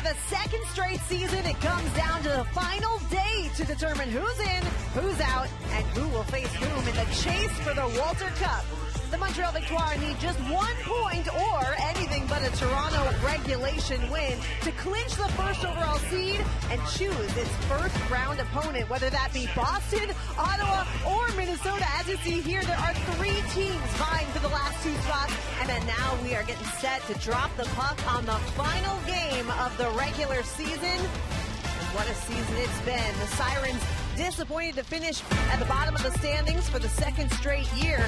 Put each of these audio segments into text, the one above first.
For the second straight season, it comes down to the final day to determine who's in, who's out, and who will face whom in the chase for the Walter Cup. The Montreal Victoire need just 1 point or anything but a Toronto regulation win to clinch the first overall seed and choose its first round opponent, whether that be Boston, Ottawa, or Minnesota. As you see here, there are 3 teams vying for the last 2 spots, and then now we are getting set to drop the puck on the final game of the regular season. And what a season it's been. The Sirens disappointed to finish at the bottom of the standings for the second straight year.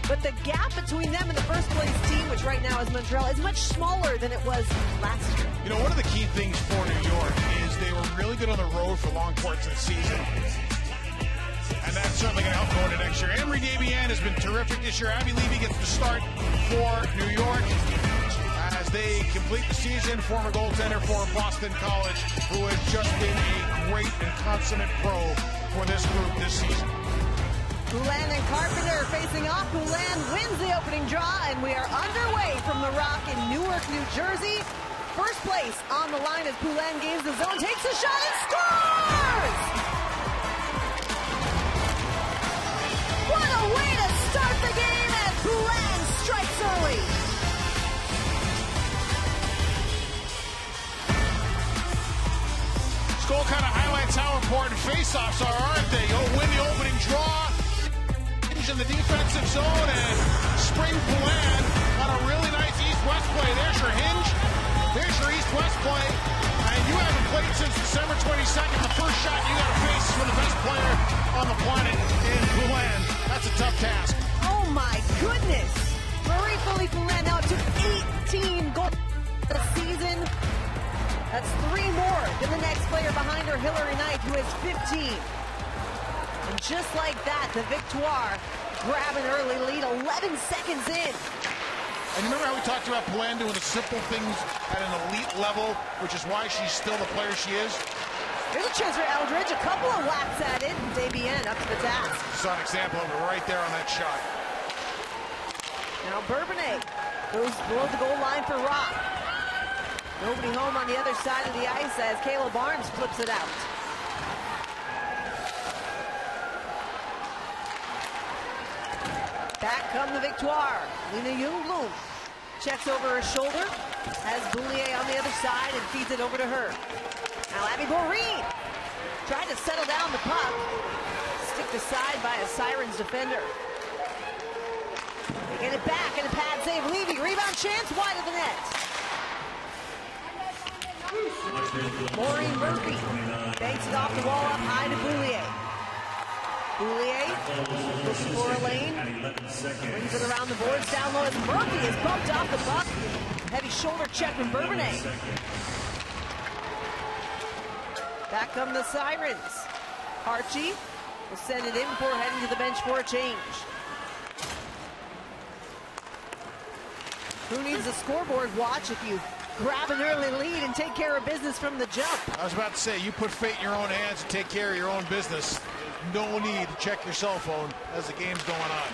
But the gap between them and the first place team, which right now is Montreal, is much smaller than it was last year. You know, one of the key things for New York is they were really good on the road for long parts of the season. And that's certainly going to help going into next year. Emery Desbiens has been terrific this year. Abby Levy gets the start for New York as they complete the season. Former goaltender for Boston College, who has just been a great and consummate pro for this group this season. Poulin and Carpenter facing off. Poulin wins the opening draw, and we are underway from the Rock in Newark, New Jersey. First place on the line as Poulin gains the zone, takes a shot and scores! What a way to start the game as Poulin strikes early. This goal kind of highlights how important face-offs are, aren't they? You'll win the opening draw in the defensive zone, and Spring Poulin on a really nice east-west play. There's your hinge. There's your east-west play. And you haven't played since December 22nd. The first shot you got to face is with the best player on the planet in Poulin. That's a tough task. Oh my goodness. Marie-Philippe Poulin now up to 18 goals this season. That's 3 more than the next player behind her, Hillary Knight, who has 15. And just like that, the Victoire grab an early lead 11 seconds in. And remember how we talked about Poulin doing the simple things at an elite level, which is why she's still the player she is? Here's a chance for Eldridge, a couple of whacks at it, and Desbiens up to the task. Saw an example of it right there on that shot. Now Bourbonnais goes below the goal line for Rock. Nobody home on the other side of the ice as Kayla Barnes flips it out. Back come the Victoire. Lena Youngbloom checks over her shoulder, has Boulier on the other side and feeds it over to her. Now Abby Boreen tried to settle down the puck, sticked aside by a Sirens defender. They get it back and a pad save. Levy, rebound chance, wide of the net. Maureen Murphy banks it off the wall up high to Boulier. Boulier looking for a lane, brings it around the boards, down low as Murphy is bumped off the puck. Heavy shoulder check from Bourbonnais. Back come the Sirens. Archie will send it in before heading to the bench for a change. Who needs a scoreboard watch if you grab an early lead and take care of business from the jump? I was about to say, you put fate in your own hands and take care of your own business. No need to check your cell phone as the game's going on.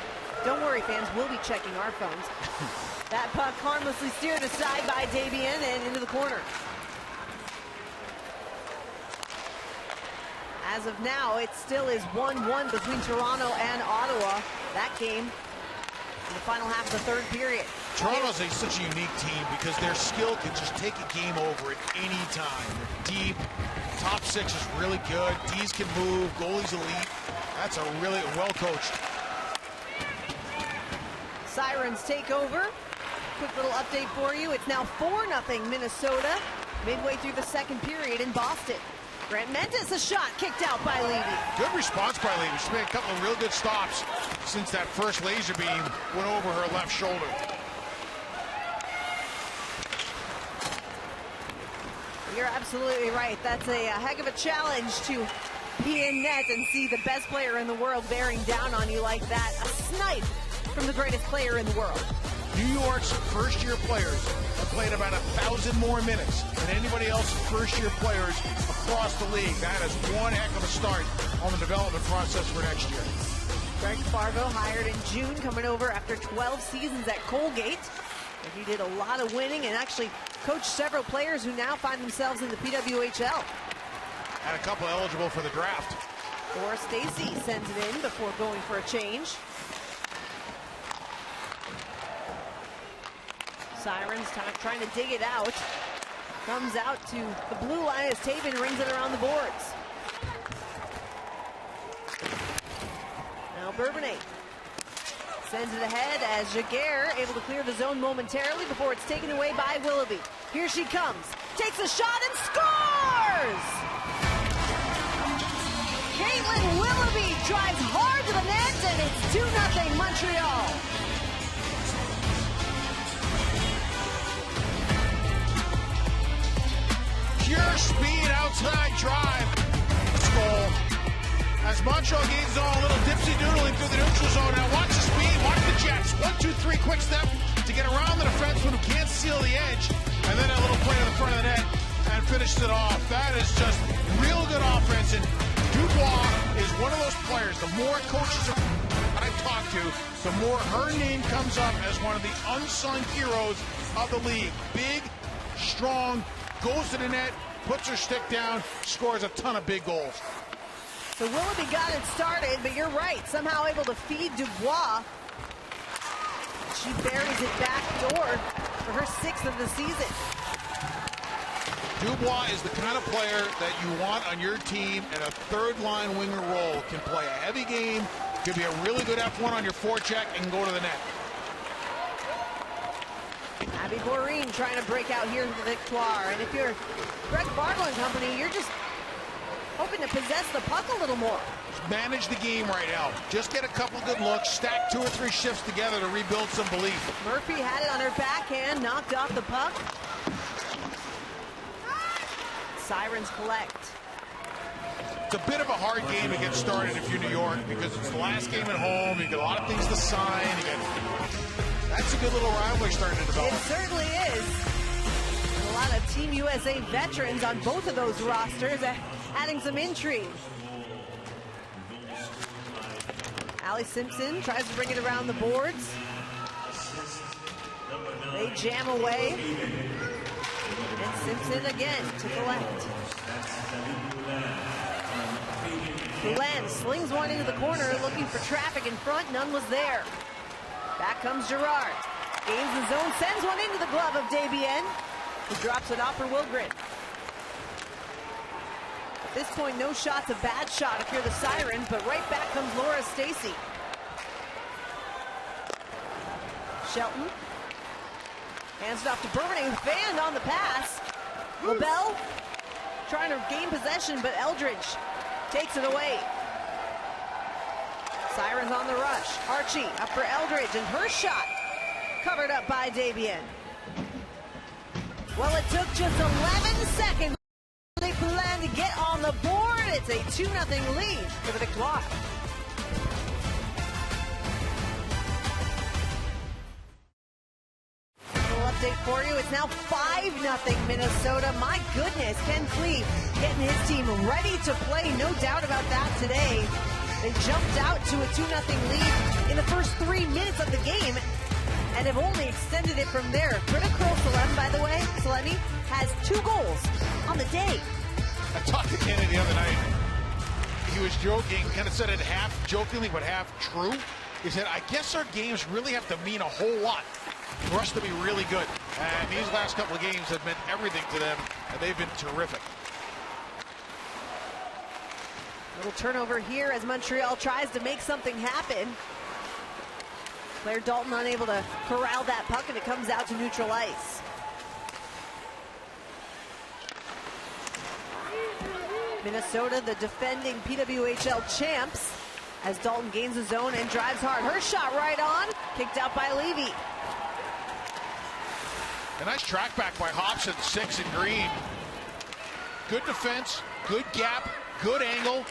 Don't worry, fans. We'll be checking our phones. That puck harmlessly steered aside by Desbiens and into the corner. As of now, it still is 1-1 between Toronto and Ottawa. That game in the final half of the third period. Toronto's such a unique team because their skill can just take a game over at any time. They're deep. Top 6 is really good. D's can move. Goalie's elite. That's a really well coached. Sirens take over. Quick little update for you. It's now 4-0 Minnesota. Midway through the second period in Boston. Grant Mendes, a shot kicked out by Levy. Good response by Levy. She's made a couple of real good stops since that first laser beam went over her left shoulder. You're absolutely right. That's a heck of a challenge to be in net and see the best player in the world bearing down on you like that. A snipe from the greatest player in the world. New York's first-year players have played about 1,000 more minutes than anybody else's first-year players across the league. That is one heck of a start on the development process for next year. Greg Fargo, hired in June, coming over after 12 seasons at Colgate. He did a lot of winning and actually coached several players who now find themselves in the PWHL. And a couple eligible for the draft. Or Stacy sends it in before going for a change. Sirens trying to dig it out. Comes out to the blue line as Taven rings it around the boards. Now Bourbonnais sends it ahead as Jaguar able to clear the zone momentarily before it's taken away by Willoughby. Here she comes, takes a shot and scores! Caitlin Willoughby drives hard to the net and it's 2-0 Montreal. Pure speed outside drive. Goal. As Montreal gains on a little dipsy-doodling through the neutral zone. Now watch the speed, watch the Jets. 1-2-3 quick step to get around the defenseman who can't seal the edge. And then a little play to the front of the net and finishes it off. That is just real good offense. And Dubois is one of those players. The more coaches I talk to, the more her name comes up as one of the unsung heroes of the league. Big, strong, goes to the net, puts her stick down, scores a ton of big goals. So Willoughby got it started, but you're right, somehow able to feed Dubois. She buries it back door for her 6th of the season. Dubois is the kind of player that you want on your team in a third-line winger role. Can play a heavy game, can be a really good F1 on your forecheck, and go to the net. Abby Boreen trying to break out here for the Victoire. And if you're Greg Barlow and company, you're just hoping to possess the puck a little more. Manage the game right now. Just get a couple good looks, stack 2 or 3 shifts together to rebuild some belief. Murphy had it on her backhand, knocked off the puck. Sirens collect. It's a bit of a hard game to get started if you're New York because it's the last game at home. You got a lot of things to sign. That's a good little rivalry starting to develop. It certainly is. A lot of Team USA veterans on both of those rosters, adding some intrigue. Allie Simpson tries to bring it around the boards. They jam away. And Simpson again to collect. Poulin slings one into the corner, looking for traffic in front. None was there. Back comes Girard. Gains the zone, sends one into the glove of Desbiens, who drops it off for Wilgren. At this point, no shot's a bad shot if you're the Sirens, but right back comes Laura Stacy. Shelton hands it off to Bourbonnais, who fanned on the pass. LaBelle trying to gain possession, but Eldridge takes it away. Sirens on the rush. Archie up for Eldridge, and her shot covered up by Desbiens. Well, it took just 11 seconds for the Poulin to get on the board. It's a 2-0 lead for the Victoire. Update for you. It's now 5-0 Minnesota. My goodness, Ken Cleve getting his team ready to play. No doubt about that today. They jumped out to a 2-0 lead in the first 3 minutes of the game and have only extended it from there. Critical Salem, by the way, Salemi has 2 goals on the day. I talked to Kenny the other night. He was joking, kind of said it half jokingly, but half true. He said, I guess our games really have to mean a whole lot for us to be really good. And these last couple of games have meant everything to them, and they've been terrific. Little turnover here as Montreal tries to make something happen. Claire Dalton unable to corral that puck, and it comes out to neutral ice. Minnesota, the defending PWHL champs, as Dalton gains the zone and drives hard. Her shot right on, kicked out by Levy. A nice track back by Hobson, 6 in green. Good defense, good gap, good angle.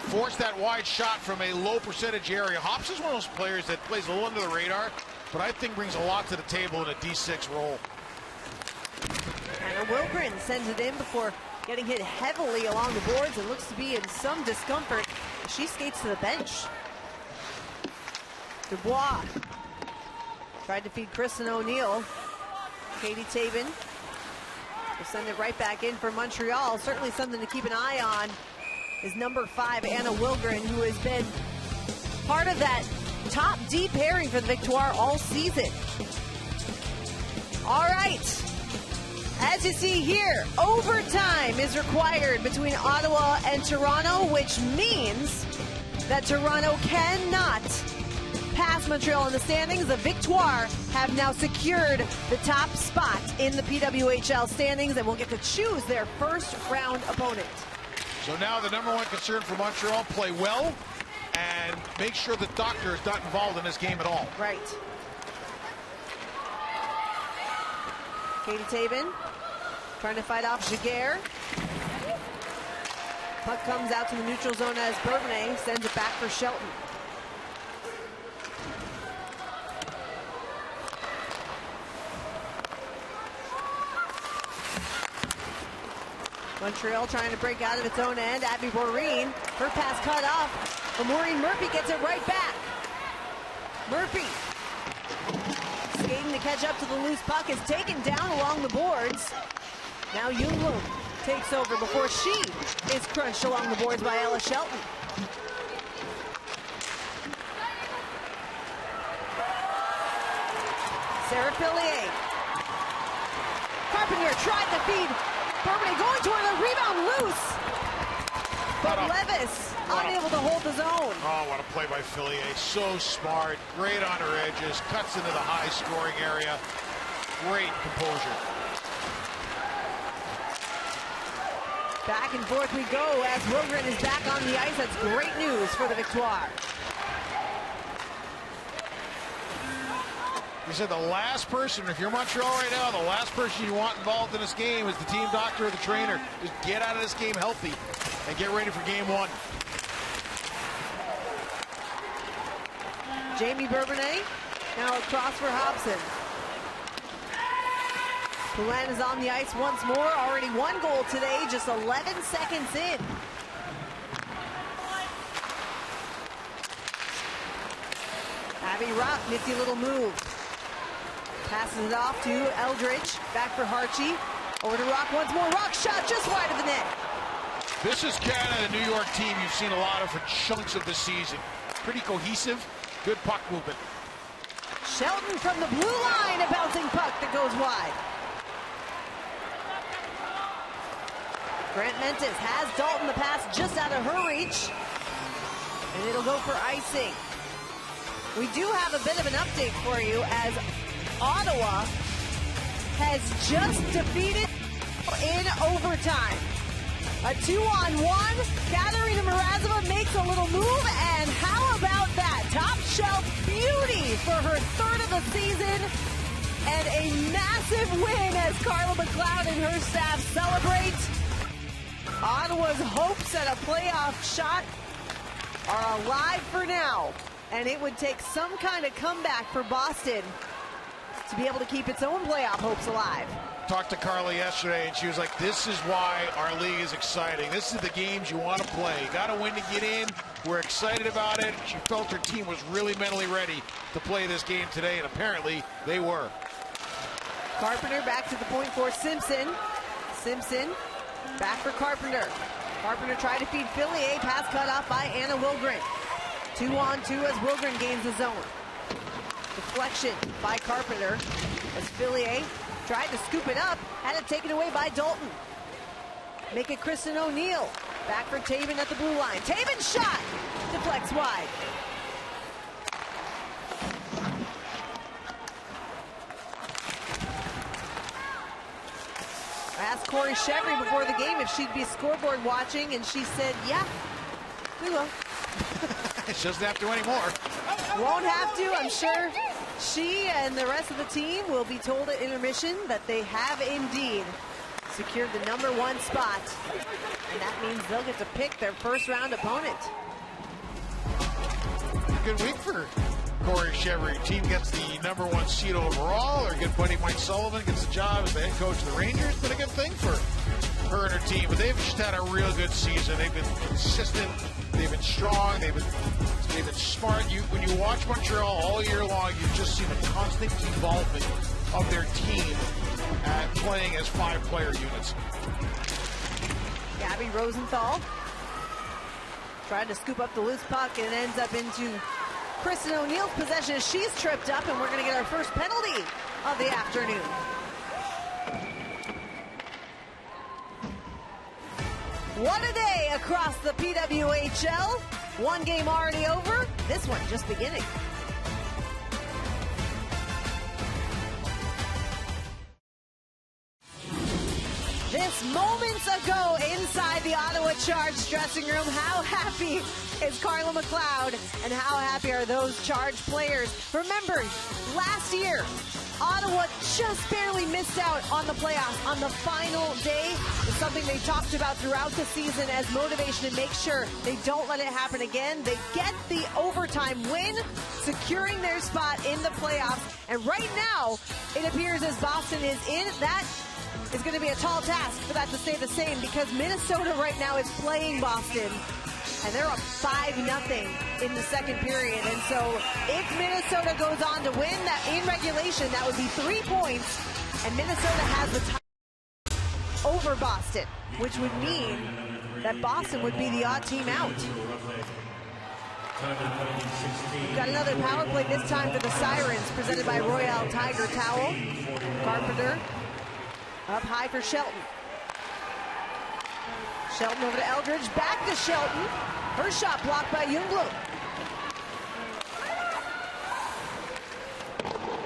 Forced that wide shot from a low percentage area. Hobson's one of those players that plays a little under the radar, but I think brings a lot to the table in a D6 role. Anna Wilgren sends it in before getting hit heavily along the boards and looks to be in some discomfort. She skates to the bench. Dubois tried to feed Kristen O'Neill. Katie Tabin will send it right back in for Montreal. Certainly something to keep an eye on is number 5, Anna Wilgren, who has been part of that top D pairing for the Victoire all season. All right. As you see here, overtime is required between Ottawa and Toronto, which means that Toronto cannot pass Montreal in the standings. The Victoire have now secured the top spot in the PWHL standings and will get to choose their first round opponent. So now the number one concern for Montreal, play well and make sure the doctor is not involved in this game at all. Right. Katie Tabin trying to fight off Giguère. Puck comes out to the neutral zone as Bourbonnais sends it back for Shelton. Montreal trying to break out of its own end. Abby Maureen, her pass cut off, but Maureen Murphy gets it right back. Murphy skating to catch up to the loose puck, is taken down along the boards. Now Youngbloom takes over before she is crunched along the boards by Ella Shelton. Sarah Fillier. Carpenter tried to feed. Bourbonnais going toward the rebound, loose. But Levis unable to hold the zone. Oh, what a play by Fillier. So smart, great on her edges, cuts into the high scoring area. Great composure. Back and forth we go as Wilgren is back on the ice. That's great news for the Victoire. You said the last person, if you're Montreal right now, the last person you want involved in this game is the team doctor or the trainer. Just get out of this game healthy and get ready for game one. Jamie Bourbonnais now across for Hobson. Poulin is on the ice once more. Already one goal today, just 11 seconds in. Abby Rock, nifty little move. Passes it off to Eldridge. Back for Harchie. Over to Rock once more. Rock shot just wide of the net. This is Canada, the New York team you've seen a lot of for chunks of the season. Pretty cohesive, good puck movement. Shelton from the blue line, a bouncing puck that goes wide. Grant Mentis has Dalton the pass just out of her reach. And it'll go for icing. We do have a bit of an update for you as Ottawa has just defeated in overtime. A 2-on-1. Katerina Mrazova makes a little move, and how about that? Top shelf beauty for her third of the season, and a massive win as Carla McLeod and her staff celebrate. Ottawa's hopes at a playoff shot are alive for now, and it would take some kind of comeback for Boston to be able to keep its own playoff hopes alive. Talked to Carla yesterday, and she was like, this is why our league is exciting. This is the games you want to play. You got to win to get in. We're excited about it. She felt her team was really mentally ready to play this game today, and apparently they were. Carpenter back to the point for Simpson. Simpson back for Carpenter. Carpenter tried to feed Fillier. Pass cut off by Anna Wilgren. 2-on-2 as Wilgren gains the zone. Deflection by Carpenter as Fillier tried to scoop it up, had it taken away by Dalton. Make it Kristen O'Neill. Back for Tabin at the blue line. Tabin's shot deflects wide. I asked Corey Chevry before the game if she'd be scoreboard watching, and she said, yeah, we will. She doesn't have to anymore. Won't have to, I'm sure. She and the rest of the team will be told at intermission that they have indeed secured the #1 spot. And that means they'll get to pick their first round opponent. Good week for Corey Chevry. Team gets the #1 seed overall. Our good buddy Mike Sullivan gets the job as the head coach of the Rangers. Been a good thing for her and her team. But they've just had a real good season. They've been consistent. They've been strong. They've been smart. When you watch Montreal all year long, you just see the constant involvement of their team at playing as 5-player units. Gabby Rosenthal tried to scoop up the loose puck, and it ends up into Kristen O'Neill's possession as she's tripped up, and we're going to get our first penalty of the afternoon. What a day across the PWHL. One game already over, this one just beginning. This moments ago inside the Ottawa Charge dressing room. How happy is Carla McLeod, and how happy are those Charge players? Remember, last year, Ottawa just barely missed out on the playoffs on the final day. It's something they talked about throughout the season as motivation to make sure they don't let it happen again. They get the overtime win, securing their spot in the playoffs. And right now, it appears as Boston is in, that is going to be a tall task for that to stay the same, because Minnesota right now is playing Boston, and they're up 5-0 in the second period. And so if Minnesota goes on to win that in regulation, that would be 3 points, and Minnesota has the tie over Boston, which would mean that Boston would be the odd team out. We've got another power play, this time for the Sirens, presented by Royale Tiger Towel. Carpenter up high for Shelton. Shelton over to Eldridge, back to Shelton. Her shot blocked by Ljungblom.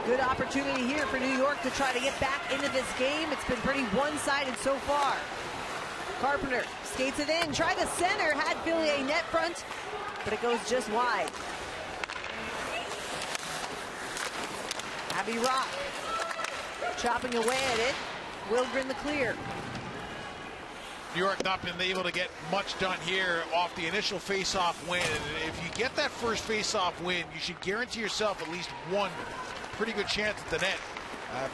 Good opportunity here for New York to try to get back into this game. It's been pretty one-sided so far. Carpenter skates it in, tried to center, had Fillier net front, but it goes just wide. Abby Rock chopping away at it. Wilgren the clear. New York not been able to get much done here off the initial face-off win. And if you get that first face-off win, you should guarantee yourself at least one pretty good chance at the net.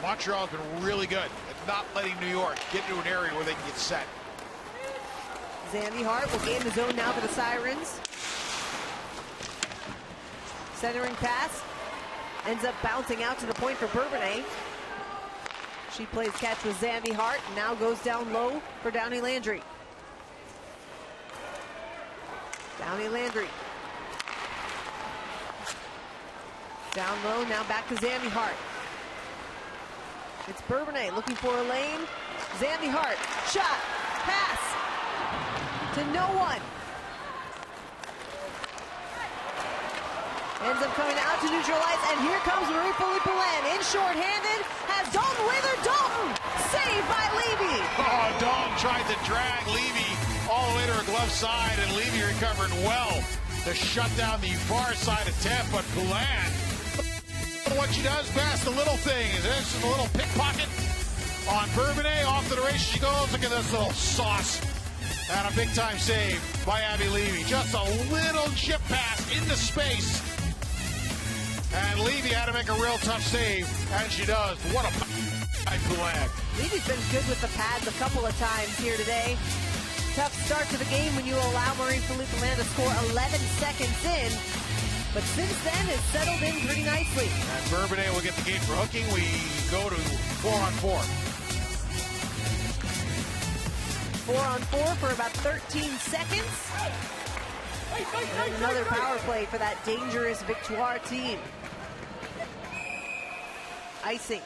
Montreal has been really good at not letting New York get into an area where they can get set. Zandy Hart will gain the zone now for the Sirens. Centering pass ends up bouncing out to the point for Bourbonnais. She plays catch with Zandy Hart, and now goes down low for Downey Landry. Downey Landry. Down low, now back to Zandy Hart. It's Bourbonnais looking for a lane. Zandy Hart, shot, pass to no one. Ends up coming out to neutralize, and here comes Marie-Philippe Poulin in shorthanded, has Dalton with her. Dalton saved by Levy. Oh, Dalton tried to drag Levy all the way to her glove side, and Levy recovered well to shut down the far side attempt. But Poulin, what she does best, the little thing, is this a little pickpocket on Bourbonnais. Off to the races she goes. Look at this little sauce. And a big-time save by Abby Levy. Just a little chip pass into space. And Levy had to make a real tough save, and she does. What a by Poulin. Levy's been good with the pads a couple of times here today. Tough start to the game when you allow Marie-Philippe Poulin to score 11 seconds in. But since then, it's settled in pretty nicely. And Bourbonnais will get the game for hooking. We go to 4-on-4. 4-on-4 for about 13 seconds. And another power play for that dangerous Victoire team. Icing.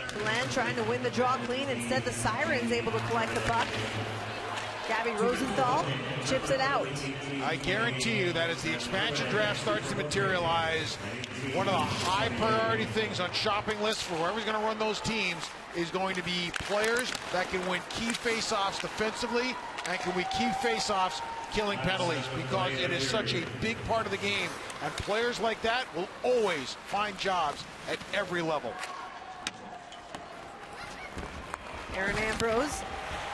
Poulin trying to win the draw clean. Instead, the Sirens able to collect the puck. Gabby Rosenthal chips it out. I guarantee you that as the expansion draft starts to materialize, one of the high priority things on shopping lists for whoever's going to run those teams is going to be players that can win key face-offs defensively and can win key face-offs killing penalties, because it is such a big part of the game, and players like that will always find jobs at every level. Aaron Ambrose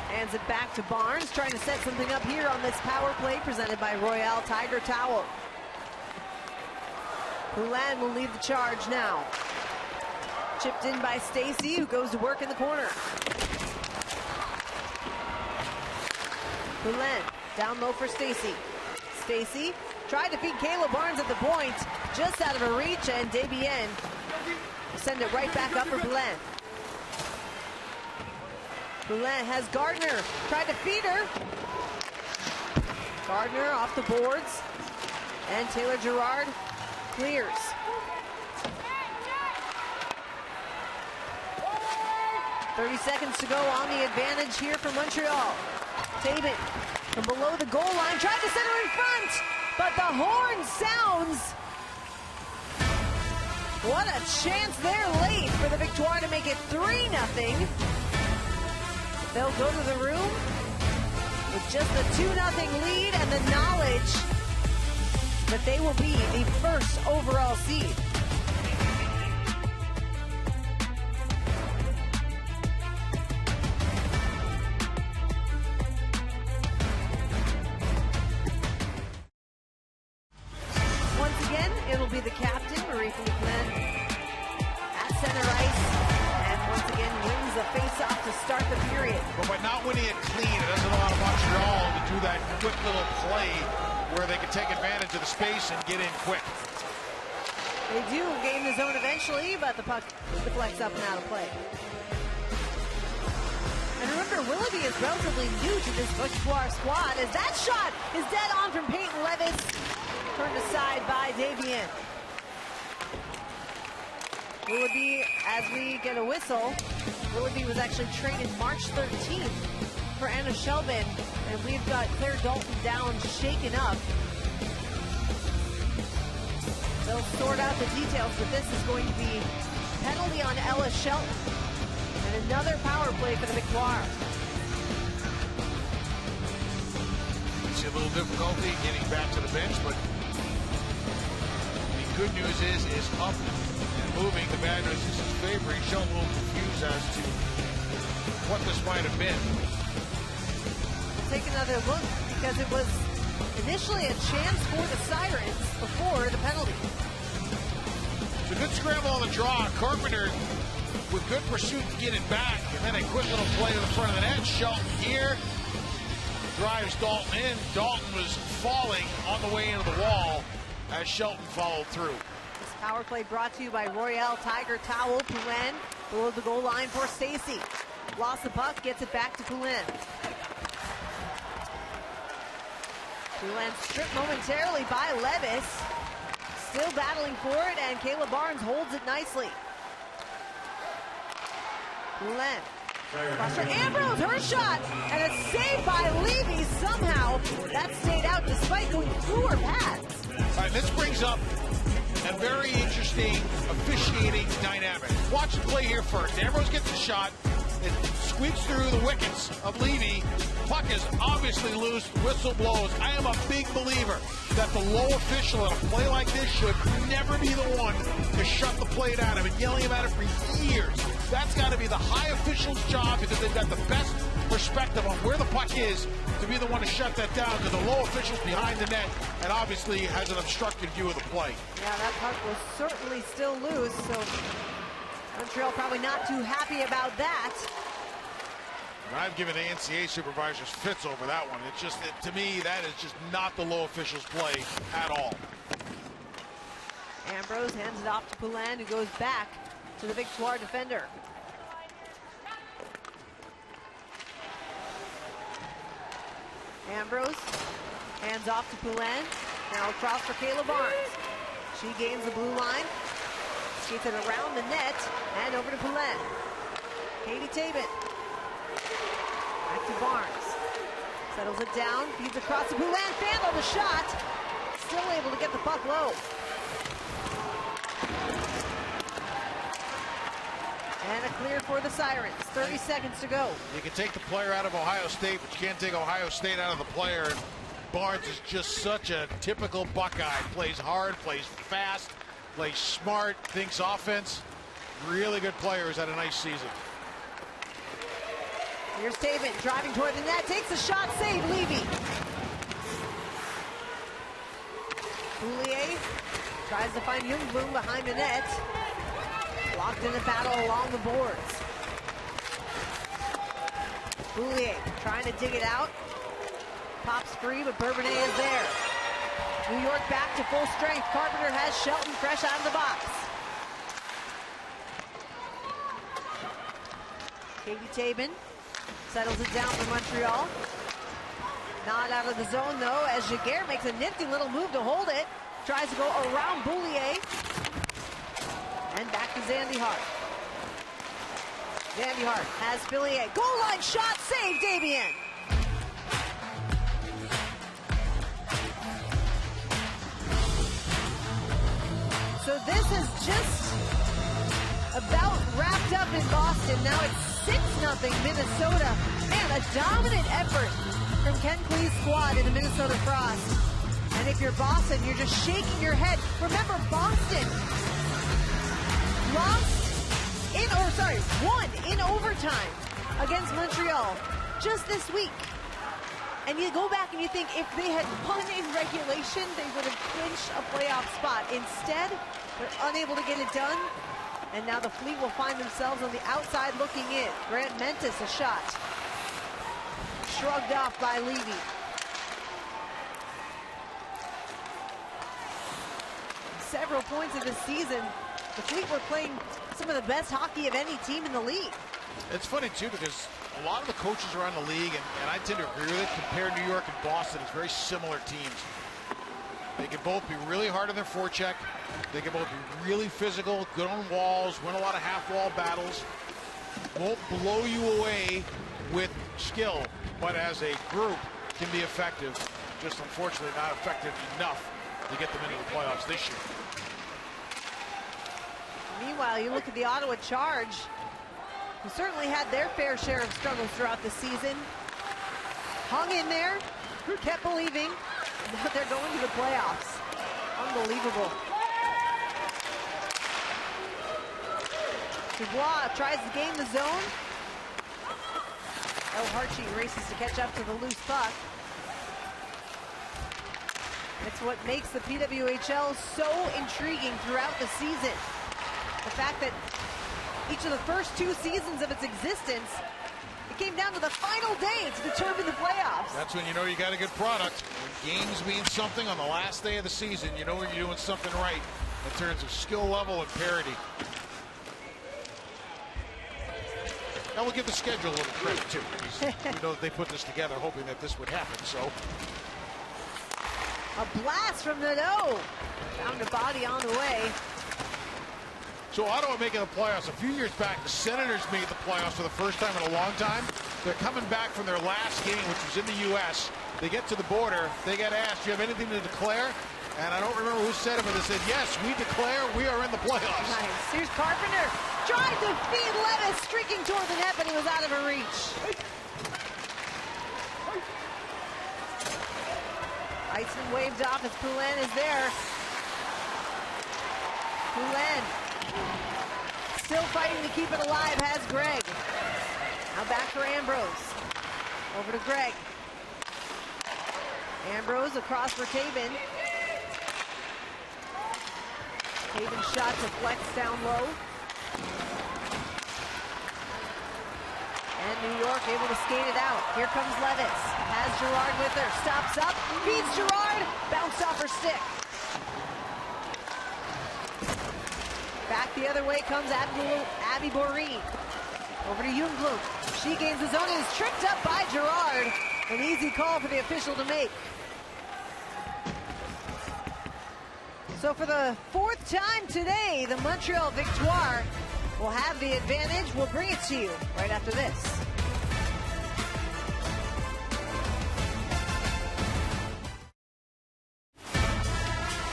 hands it back to Barnes, trying to set something up here on this power play presented by Royale Tiger Towel. Poulin will lead the charge now. Chipped in by Stacy, who goes to work in the corner. Poulin down low for Stacy. Stacy tried to feed Kayla Barnes at the point, just out of her reach, and Debian send it right back up for Poulin. Poulin has Gardner, tried to feed her. Gardner off the boards, and Taylor Girard clears. .30 to go on the advantage here for Montreal. Tabin from below the goal line, tried to center in front, but the horn sounds. What a chance there late for the Victoire to make it 3-0. They'll go to the room with just a 2-0 lead and the knowledge that they will be the first overall seed. Once again, it'll be the captain, Marie Poulin, at center ice, and once again wins the face-off to start the period. But by not winning it clean, it doesn't allow Montreal to do that quick little play where they can take advantage of the space and get in quick. They do gain the zone eventually, but the puck deflects up and out of play. And remember, Willoughby is relatively new to this Victoire squad, as that shot is dead on from Peyton Levis, turned aside by Davien. Willoughby, as we get a whistle, Willoughby was actually traded March 13th for Anna Shelbin, and we've got Claire Dalton down, shaken up. They'll sort out the details, but this is going to be penalty on Ella Shelton, and another power play for the Victoire. You see a little difficulty getting back to the bench, but the good news is up and moving. The bad news is his favoring. Shelton a little confused as to what this might have been. We'll take another look, because it was initially a chance for the Sirens before the penalty. It's a good scramble on the draw. Carpenter with good pursuit to get it back, and then a quick little play to the front of the net. Shelton here drives Dalton in. Dalton was falling on the way into the wall as Shelton followed through. This power play brought to you by Royale Tiger Towel. Poulin below the goal line for Stacy. Lost the puck, gets it back to Poulin. Poulin stripped momentarily by Levis. Still battling for it, and Kayla Barnes holds it nicely. Poulin. Ambrose, her shot, and a save by Levy somehow. That stayed out despite going through her pads. All right, this brings up a very interesting officiating dynamic. Watch the play here first. Ambrose gets the shot. It squeaks through the wickets of Levy. Puck is obviously loose. Whistle blows. I am a big believer that the low official in a play like this should never be the one to shut the play down. I've been yelling about it for years. That's got to be the high official's job, because they've got the best perspective on where the puck is to be the one to shut that down, because the low official's behind the net and obviously has an obstructed view of the play. Yeah, that puck was certainly still loose, so Montreal probably not too happy about that. And I've given the NCAA supervisors fits over that one. It's just, to me, that is just not the low official's play at all. Ambrose hands it off to Poulin, who goes back to the Victoire defender. Ambrose hands off to Poulin. Now across for Kayla Barnes. She gains the blue line. Gets it around the net and over to Poulin. Katie Tabin. Back to Barnes. Settles it down, feeds across to Poulin. Fandle the shot. Still able to get the puck low. And a clear for the Sirens. 30 seconds to go. You can take the player out of Ohio State, but you can't take Ohio State out of the player. And Barnes is just such a typical Buckeye. Plays hard, plays fast, plays smart, thinks offense. Really good player. Has had a nice season. Here's Tabin driving toward the net. Takes a shot, save Levy. Boulier tries to find Ljungboom behind the net. Locked in a battle along the boards. Boulier trying to dig it out. Pops free, but Bourbonnais is there. New York back to full strength. Carpenter has Shelton fresh out of the box. Katie Tabin Settles it down for Montreal. Not out of the zone, though, as Jaguar makes a nifty little move to hold it. Tries to go around Boulier. And back to Zandy Hart. Zandy Hart has Fillier. Goal line shot, save Damien. So this is just about wrapped up in Boston. Now it's 6-0 Minnesota. Man, a dominant effort from Ken Klee's squad in the Minnesota Frost. And if you're Boston, you're just shaking your head. Remember, Boston won in overtime against Montreal just this week. And you go back and you think if they had won in regulation, they would have clinched a playoff spot. Instead, they're unable to get it done. And now the Fleet will find themselves on the outside looking in. Grant Mentis, a shot. Shrugged off by Levy. Several points of the season, the Fleet were playing some of the best hockey of any team in the league. It's funny, too, because a lot of the coaches around the league, and I tend to agree with it, compare New York and Boston as very similar teams. They can both be really hard on their forecheck. They can both be really physical, good on walls, win a lot of half-wall battles. Won't blow you away with skill, but as a group can be effective. Just unfortunately not effective enough to get them into the playoffs this year. Meanwhile, you look at the Ottawa Charge, who certainly had their fair share of struggles throughout the season. Hung in there, kept believing. Now they're going to the playoffs. Unbelievable. Dubois tries to gain the zone. El Harchi races to catch up to the loose puck. It's what makes the PWHL so intriguing throughout the season. The fact that each of the first 2 seasons of its existence, it came down to the final day to determine the playoffs. That's when you know you got a good product. When games mean something on the last day of the season, you know when you're doing something right in terms of skill level and parity. Now we'll give the schedule a little credit too. We know that they put this together hoping that this would happen, so. A blast from Nadeau. Found a body on the way. So Ottawa making the playoffs. A few years back, the Senators made the playoffs for the first time in a long time. They're coming back from their last game, which was in the U.S. They get to the border. They get asked, do you have anything to declare? And I don't remember who said it, but they said, yes, we declare we are in the playoffs. Nice. Here's Carpenter. Tried to feed Levis, streaking toward the net, but he was out of her reach. Eichmann waved off as Poulin is there. Poulin still fighting to keep it alive, has Greg. Now back for Ambrose. Over to Greg. Ambrose across for Taven. Taven shot to flex down low. And New York able to skate it out. Here comes Levis. Has Gerard with her. Stops up. Feeds Gerard. Bounced off her stick. Back the other way comes Abby Boreen. Over to Ljungblom. She gains the zone and is tripped up by Gerard. An easy call for the official to make. So for the 4th time today, the Montreal Victoire will have the advantage. We'll bring it to you right after this.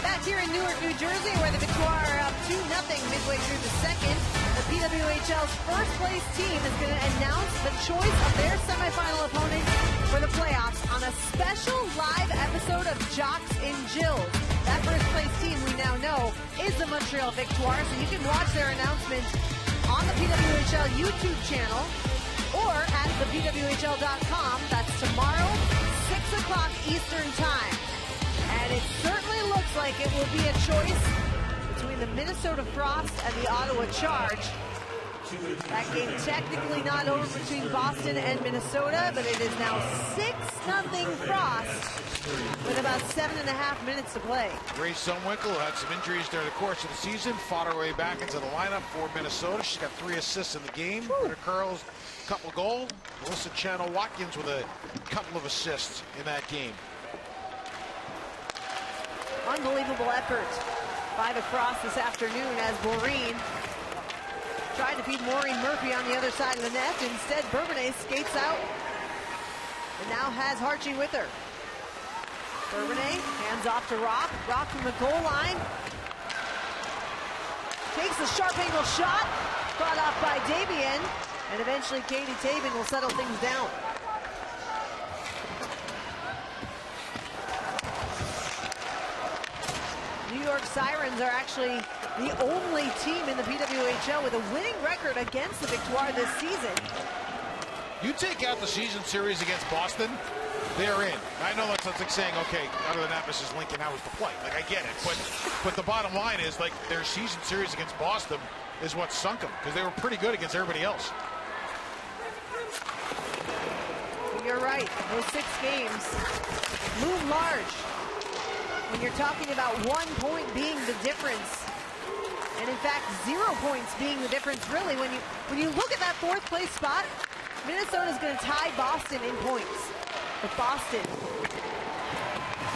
Back here in Newark, New Jersey, where the Victoire are up 2-0 midway through the second. The PWHL's first place team is going to announce the choice of their semifinal opponent for the playoffs on a special live episode of Jocks and Jills. That first place team we now know is the Montreal Victoire, so you can watch their announcement on the PWHL YouTube channel or at thepwhl.com. That's tomorrow, 6 o'clock Eastern time. And it certainly looks like it will be a choice between the Minnesota Frost and the Ottawa Charge. That game technically not over between Boston and Minnesota, but it is now 6-0 Frost with about 7.5 minutes to play. Grace Zumwinkle had some injuries during the course of the season, fought her way back into the lineup for Minnesota. She's got 3 assists in the game. Britta Curls couple goal. Melissa Channel-Watkins with a couple of assists in that game. Unbelievable effort by the Frost this afternoon as Maureen tried to feed Maureen Murphy on the other side of the net. Instead, Bourbonnais skates out and now has Harchie with her. Bourbonnais hands off to Rock. Rock from the goal line. Takes the sharp angle shot. Fought off by Davian. And eventually Katie Tabin will settle things down. New York Sirens are actually the only team in the PWHL with a winning record against the Victoire this season. You take out the season series against Boston, they're in. I know that's like saying, okay, other than that, Mrs. Lincoln, how was the play? Like, I get it. But the bottom line is, like, their season series against Boston is what sunk them, because they were pretty good against everybody else. You're right. Those 6 games loom large when you're talking about 1 point being the difference. And in fact, 0 points being the difference, really. When you look at that 4th place spot, Minnesota's going to tie Boston in points. But Boston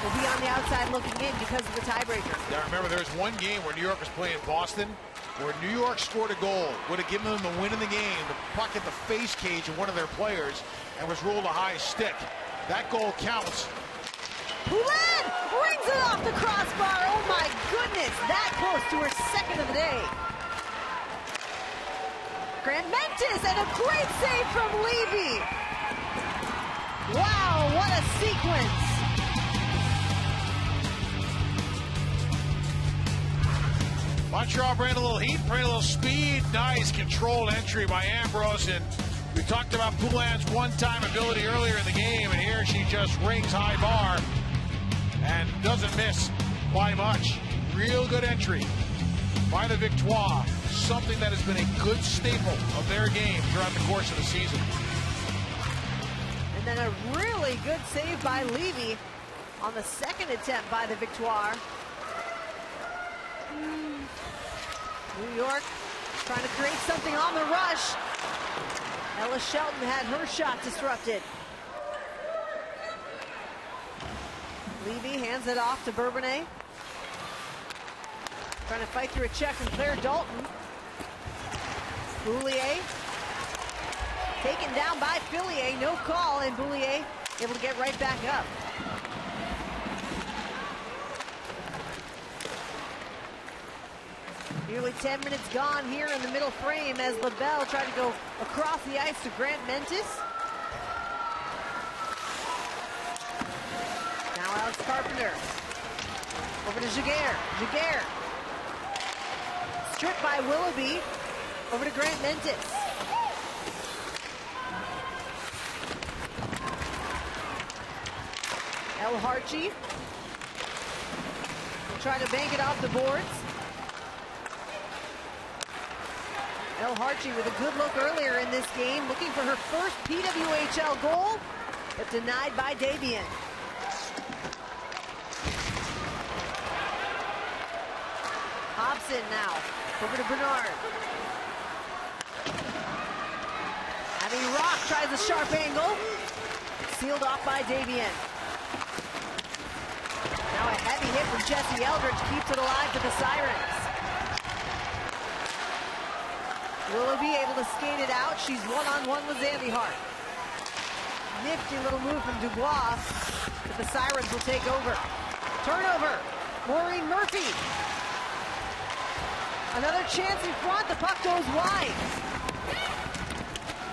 will be on the outside looking in because of the tiebreaker. Now remember, there was one game where New York was playing Boston, where New York scored a goal, would have given them the win in the game. The puck hit the face cage of one of their players and was ruled a high stick. That goal counts. Poulin rings it off the crossbar. Oh my goodness, that close to her 2nd of the day. Grant Mentis and a great save from Levy. Wow, what a sequence. Montreal bringing a little heat, bringing a little speed. Nice controlled entry by Ambrose. And we talked about Poulin's one-time ability earlier in the game, and here she just rings high bar and doesn't miss by much. Real good entry by the Victoire. Something that has been a good staple of their game throughout the course of the season. And then a really good save by Levy on the 2nd attempt by the Victoire. New York trying to create something on the rush. Ella Shelton had her shot disrupted. Levy hands it off to Bourbonnais. Trying to fight through a check from Claire Dalton. Boulier taken down by Fillier, no call, and Boulier able to get right back up. Nearly 10 minutes gone here in the middle frame as LaBelle tried to go across the ice to Grant Mentis. Now Alex Carpenter. Over to Giguère. Giguère. Stripped by Willoughby. Over to Grant Mentis. El Harchie. Try to bank it off the boards. El Harchie with a good look earlier in this game, looking for her first PWHL goal, but denied by Davian. Hobson now, over to Bernard. Having Rock tries a sharp angle, sealed off by Davian. Now a heavy hit from Jessie Eldridge keeps it alive for the Sirens. Willoughby able to skate it out. She's one-on-one with Zandy Hart. Nifty little move from Dubois, but the Sirens will take over. Turnover, Maureen Murphy. Another chance in front, the puck goes wide.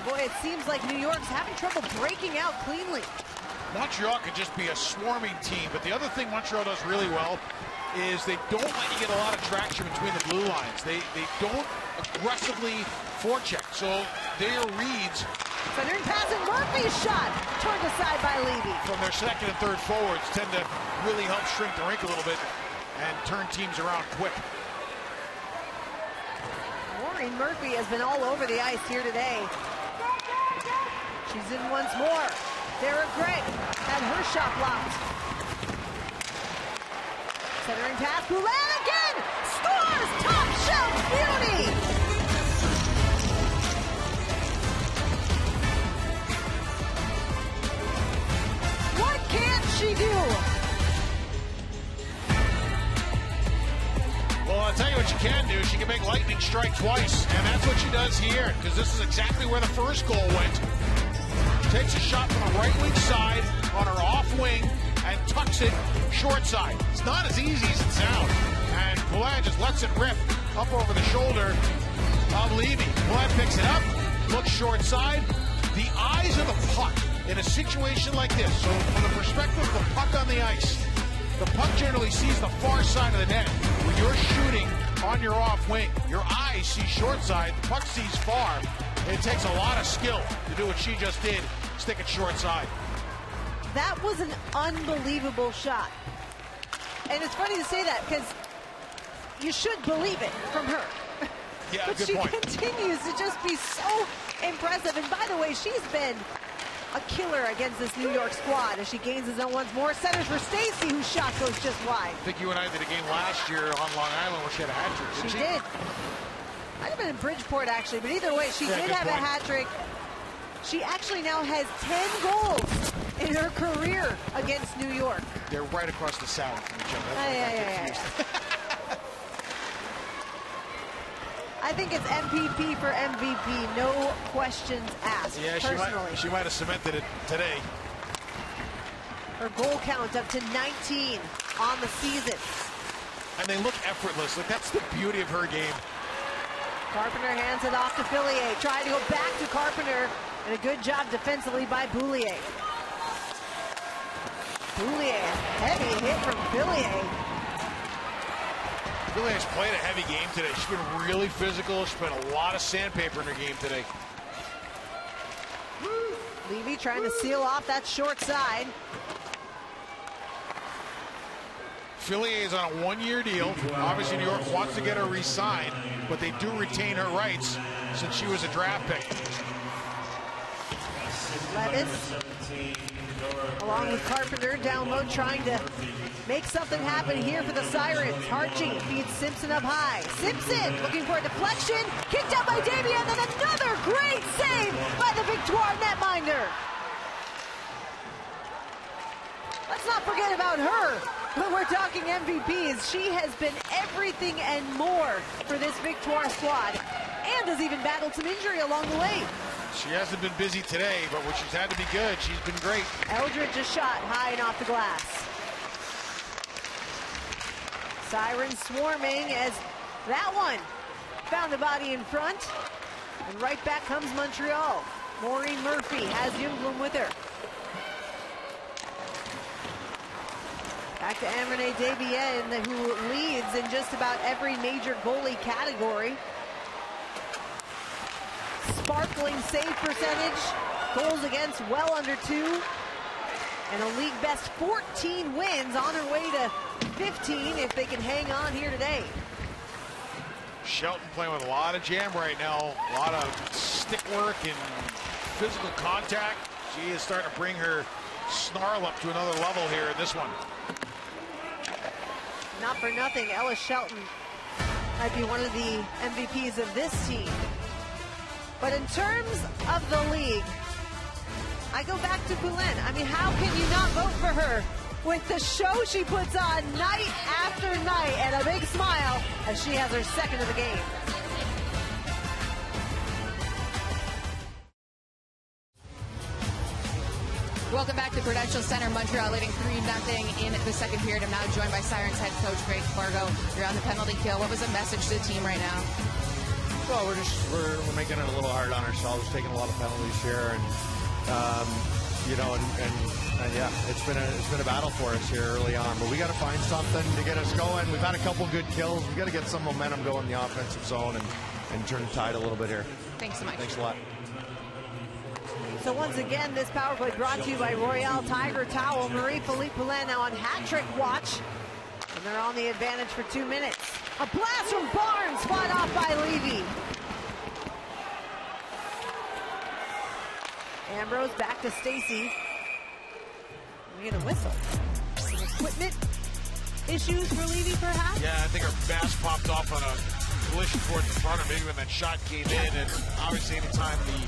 Boy, it seems like New York's having trouble breaking out cleanly. Montreal could just be a swarming team, but the other thing Montreal does really well is they don't let you get a lot of traction between the blue lines. They don't aggressively forecheck, so their reads. Centering pass and Murphy's shot turned aside by Levy. From their 2nd and 3rd forwards tend to really help shrink the rink a little bit and turn teams around quick. Maureen Murphy has been all over the ice here today. She's in once more. Sarah Gregg had her shot blocked. Centering pass, Poulin again! Scores! Top shelf beauty! what she can do, she can make lightning strike twice, and that's what she does here, because this is exactly where the first goal went. Takes a shot from the right wing side on her off wing and tucks it short side. It's not as easy as it sounds, and Poulin just lets it rip up over the shoulder of Levy. Poulin picks it up, looks short side. The eyes of the puck in a situation like this, so from the perspective of the puck on the ice, the puck generally sees the far side of the net. When you're shooting on your off wing, your eyes see short side, the puck sees far. It takes a lot of skill to do what she just did, stick it short side. That was an unbelievable shot. And it's funny to say that because you should believe it from her. Yeah, but good she point. continues to just be so impressive. And by the way, she's been a killer against this New York squad as she gains his own once more. Centers for Stacy, whose shot goes just wide. I think you and I did a game last year on Long Island where she had a hat trick, didn't she? She did. Might have been in Bridgeport, actually, but either way, she did have a hat trick. She actually now has 10 goals in her career against New York. They're right across the South from each other. I think it's MVP for MVP, no questions asked. Yeah, she might have cemented it today. Her goal count up to 19 on the season. And they look effortless. Like, that's the beauty of her game. Carpenter hands it off to Fillier. Trying to go back to Carpenter. And a good job defensively by Boulier. Boulier, heavy hit from Fillier. Fillier's played a heavy game today. She's been really physical. She's put a lot of sandpaper in her game today. Levy trying to seal off that short side. Fillier is on a one-year deal. Obviously, New York wants to get her re-signed, but they do retain her rights since she was a draft pick. Levis, along with Carpenter, down low, trying to make something happen here for the Sirens. Harchie feeds Simpson up high. Simpson looking for a deflection, kicked out by Davia, and then another great save by the Victoire netminder. Let's not forget about her when we're talking MVPs. She has been everything and more for this Victoire squad, and has even battled some injury along the way. She hasn't been busy today, but when she's had to be good, she's been great. Eldridge a shot high and off the glass. Sirens swarming as that one found the body in front. And right back comes Montreal. Maureen Murphy has Youngbloom with her. Back to Amrene Desbiens, who leads in just about every major goalie category. Sparkling save percentage, goals against well under 2, and a league best 14 wins, on her way to 15 if they can hang on here today. Shelton playing with a lot of jam right now, a lot of stick work and physical contact. She is starting to bring her snarl up to another level here in this one. Not for nothing, Ella Shelton might be one of the MVPs of this team. But in terms of the league, I go back to Poulin. I mean, how can you not vote for her with the show she puts on night after night, and a big smile as she has her second of the game. Welcome back to Prudential Center. Montreal leading 3-0 in the second period. I'm now joined by Sirens head coach Greg Fargo. You're on the penalty kill. What was the message to the team right now? Well, we're making it a little hard on ourselves, taking a lot of penalties here, and yeah, it's been a battle for us here early on. But we got to find something to get us going. We've had a couple good kills. We got to get some momentum going in the offensive zone and turn the tide a little bit here. Thanks so much. Thanks a lot. So once again, this power play brought to you by Royale Tiger Towel. Marie-Philippe Poulin now on hat-trick watch. And they're on the advantage for 2 minutes. A blast from Barnes, fought off by Levy. Ambrose back to Stacy. We get a whistle. Some equipment issues for Levy, perhaps? Yeah, I think her mask popped off on a collision towards the front, or maybe when that shot came in. And obviously, anytime the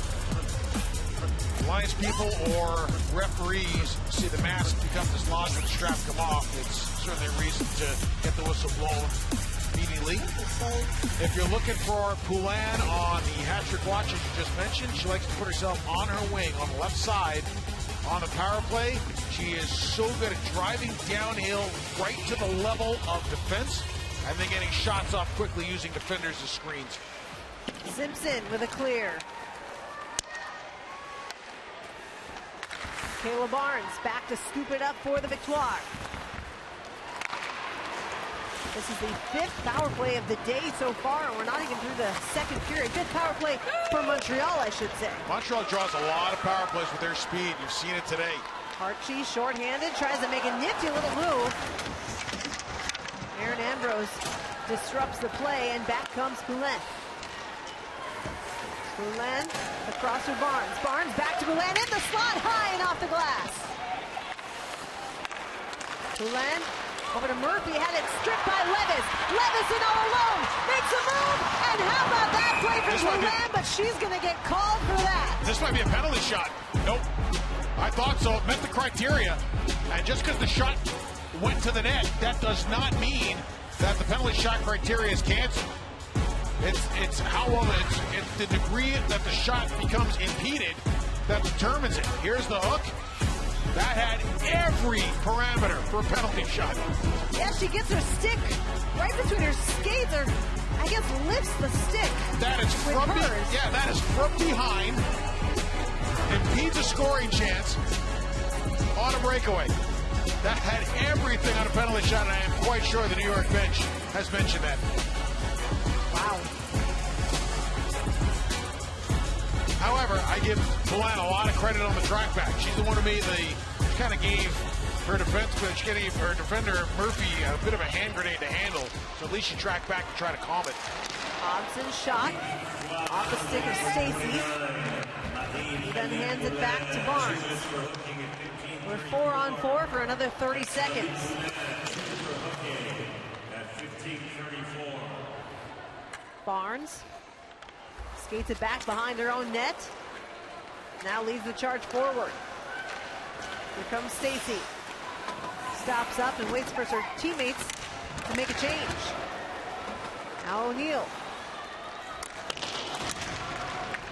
Lions people or referees see the mask become dislodged and the strap come off, it's certainly a reason to get the whistle blown. immediately. If you're looking for Poulin on the hat-trick watch, as you just mentioned, she likes to put herself on her wing on the left side on the power play. She is so good at driving downhill right to the level of defense and then getting shots off quickly using defenders as screens. Simpson with a clear. Kayla Barnes back to scoop it up for the Victoire. This is the 5th power play of the day so far, and we're not even through the second period. 5th power play for Montreal, I should say. Montreal draws a lot of power plays with their speed. You've seen it today. Archie, shorthanded, tries to make a nifty little move. Aaron Ambrose disrupts the play, and back comes Poulin. Poulin across to Barnes. Barnes back to Poulin in the slot, high and off the glass. Poulin over to Murphy, had it stripped by Levis. Levis in all alone, makes a move, and how about that play for Poulin? But she's going to get called for that. This might be a penalty shot. Nope. I thought so. It met the criteria. And just because the shot went to the net, that does not mean that the penalty shot criteria is canceled. It's how well it's the degree that the shot becomes impeded that determines it. Here's the hook. That had every parameter for a penalty shot. Yeah, she gets her stick right between her skates, or I guess lifts the stick. That is from that is from behind. Impedes a scoring chance on a breakaway. That had everything on a penalty shot, and I am quite sure the New York bench has mentioned that. Wow. However, I give Poulin a lot of credit on the track back. She's the one who made kind of gave her her defender Murphy a bit of a hand grenade to handle. So at least she tracked back to try to calm it. Hobson shot off the stick of Stacy. He then hands it back to Barnes. We're 4-on-4 for another 30 seconds. Barnes skates it back behind her own net. Now leads the charge forward. Here comes Stacy. Stops up and waits for her teammates to make a change. Now O'Neill.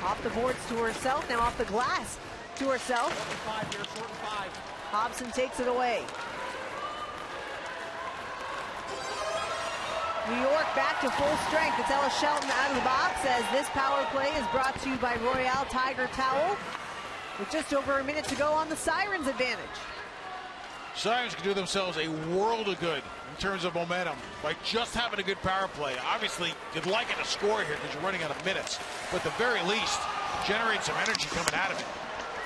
Off the boards to herself, now off the glass to herself. Hobson takes it away. New York back to full strength. It's Ella Shelton out of the box as this power play is brought to you by Royale Tiger Towel. With just over a minute to go on the Sirens advantage. Sirens can do themselves a world of good in terms of momentum by just having a good power play. Obviously, you'd like it to score here because you're running out of minutes, but at the very least, generate some energy coming out of it.